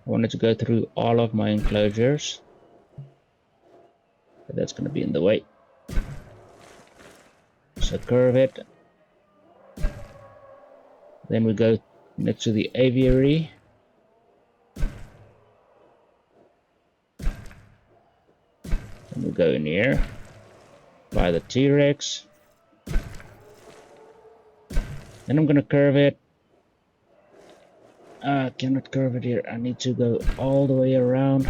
I wanted to go through all of my enclosures, but that's gonna be in the way. So curve it. Then we go next to the aviary. Then we go in here by the T-Rex. Then I'm gonna curve it. I cannot curve it here. I need to go all the way around.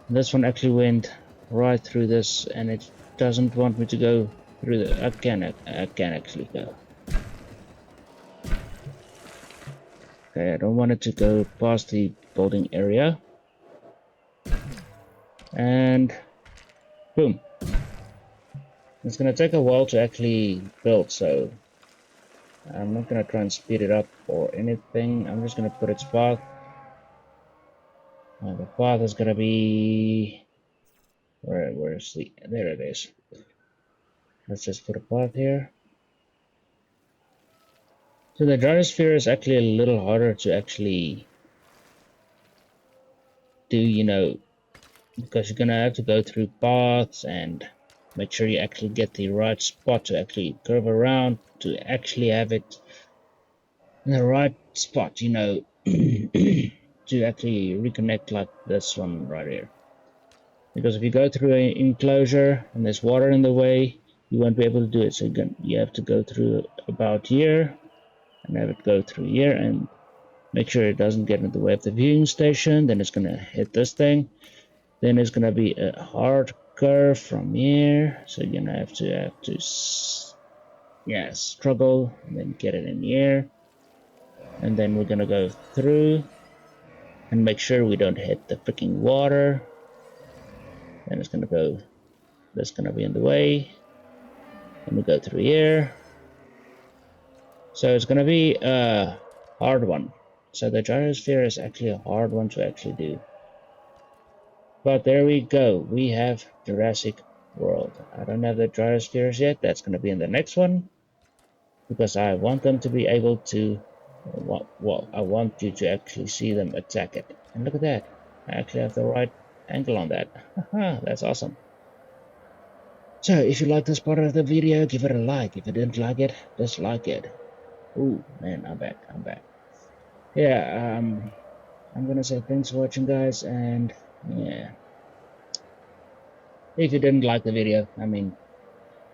This one actually went right through this, and it doesn't want me to go through the. I can actually go. Okay, I don't want it to go past the building area. And boom. It's gonna take a while to actually build, so I'm not gonna try and speed it up or anything. I'm just gonna put its path. The path is gonna be where's the, there it is. Let's just put a path here. So the gyrosphere is actually a little harder to actually do, you know, because you're gonna have to go through paths and make sure you actually get the right spot to actually curve around to actually have it in the right spot, you know, to actually reconnect like this one right here. Because if you go through an enclosure and there's water in the way, you won't be able to do it. So you have to go through about here and have it go through here and make sure it doesn't get in the way of the viewing station. Then it's gonna hit this thing. Then it's gonna be a hard curve from here. So you're gonna have to yeah, struggle and then get it in here. And then we're gonna go through and make sure we don't hit the freaking water. Then it's gonna go, that's gonna be in the way. And we go through here. So it's gonna be a hard one. So the gyrosphere is actually a hard one to actually do. But there we go. We have Jurassic World. I don't have the gyrospheres yet. That's gonna be in the next one. Because I want them to be able to, well, I want you to actually see them attack it. And look at that. I actually have the right angle on that. Haha, that's awesome. So if you like this part of the video, give it a like. If you didn't like it, dislike it. Ooh, man, I'm back. Yeah, I'm gonna say thanks for watching, guys, and yeah. If you didn't like the video, I mean,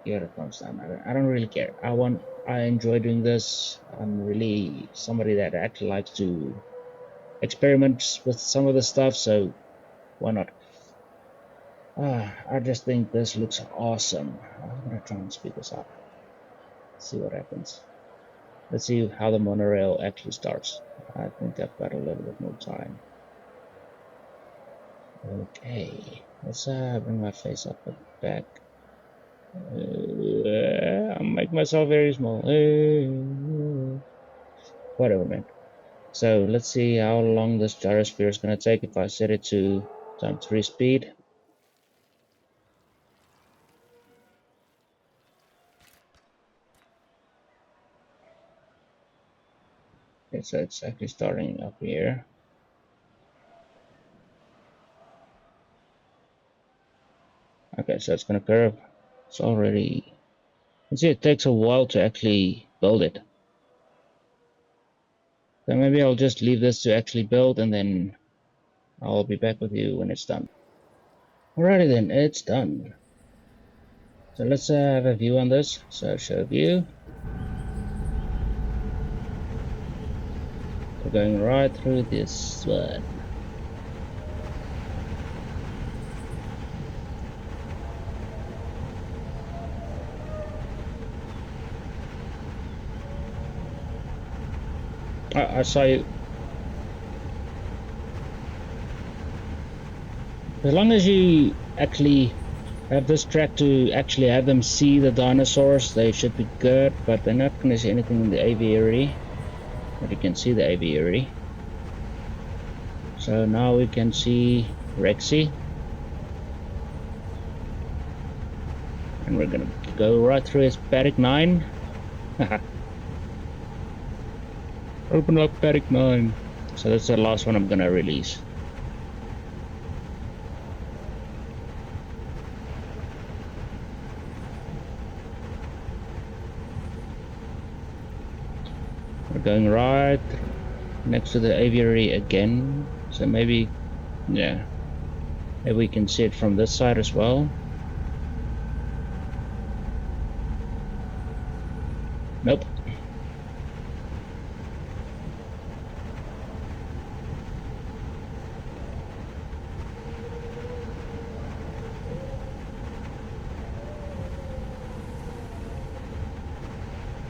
give it a thumbs down. I don't really care. I enjoy doing this. I'm really somebody that actually likes to experiment with some of the stuff, so why not? I just think this looks awesome. I'm gonna try and speed this up. See what happens. Let's see how the monorail actually starts. I think I've got a little bit more time. Okay, let's bring my face up and back. I'm make myself very small. Whatever, man. So let's see how long this gyrosphere is going to take if I set it to times 3 speed. Okay, so it's actually starting up here. Okay, so it's going to curve. It's already... You see, it takes a while to actually build it. So maybe I'll just leave this to actually build and then I'll be back with you when it's done. Alrighty then, it's done. So let's have a view on this. So show view. We're going right through this one. I saw you. As long as you actually have this track to actually have them see the dinosaurs, they should be good, but they're not going to see anything in the aviary. But you can see the aviary. So now we can see Rexy. And we're going to go right through his paddock 9. Open up paddock 9. So that's the last one I'm going to release. We're going right next to the aviary again, so maybe, yeah, maybe we can see it from this side as well. Nope.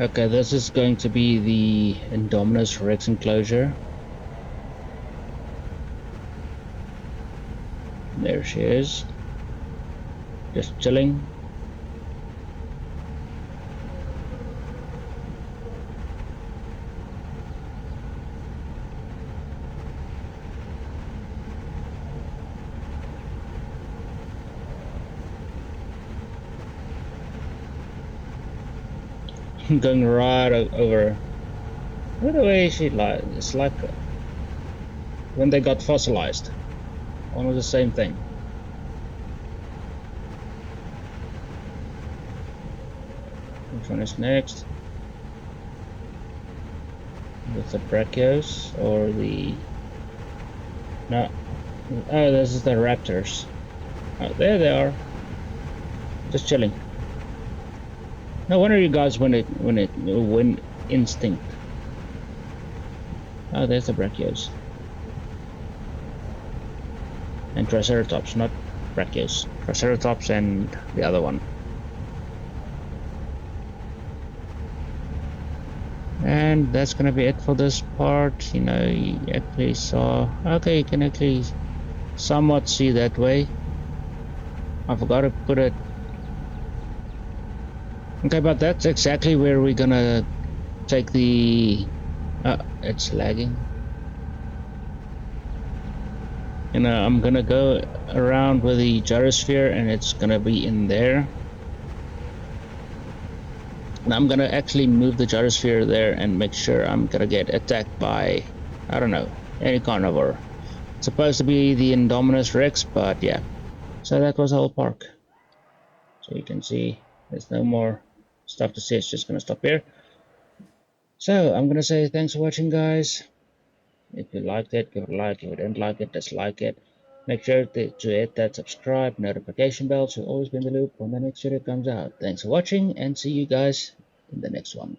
Okay, this is going to be the Indominus Rex enclosure. There she is. Just chilling. Going right over. By the way, it's like when they got fossilized. Almost the same thing. Which one is next? With the brachios or the... No. Oh, this is the raptors. Oh, there they are. Just chilling. No wonder you guys win instinct. Oh, there's the brachios. And Triceratops, not brachios. Triceratops and the other one. And that's gonna be it for this part. You know, you actually saw... Okay, you can actually somewhat see that way. I forgot to put it... Okay, but that's exactly where we're gonna take the... it's lagging. You know, I'm gonna go around with the gyrosphere and it's gonna be in there. And I'm gonna actually move the gyrosphere there and make sure I'm gonna get attacked by, I don't know, any carnivore. It's supposed to be the Indominus Rex, but yeah. So that was the whole park. So you can see there's no more stuff to see. It's just gonna stop here. So I'm gonna say thanks for watching, guys. If you liked it, give it a like. If you didn't like it, dislike it. Make sure to hit that subscribe notification bell so you'll always be in the loop when the next video comes out. Thanks for watching and see you guys in the next one.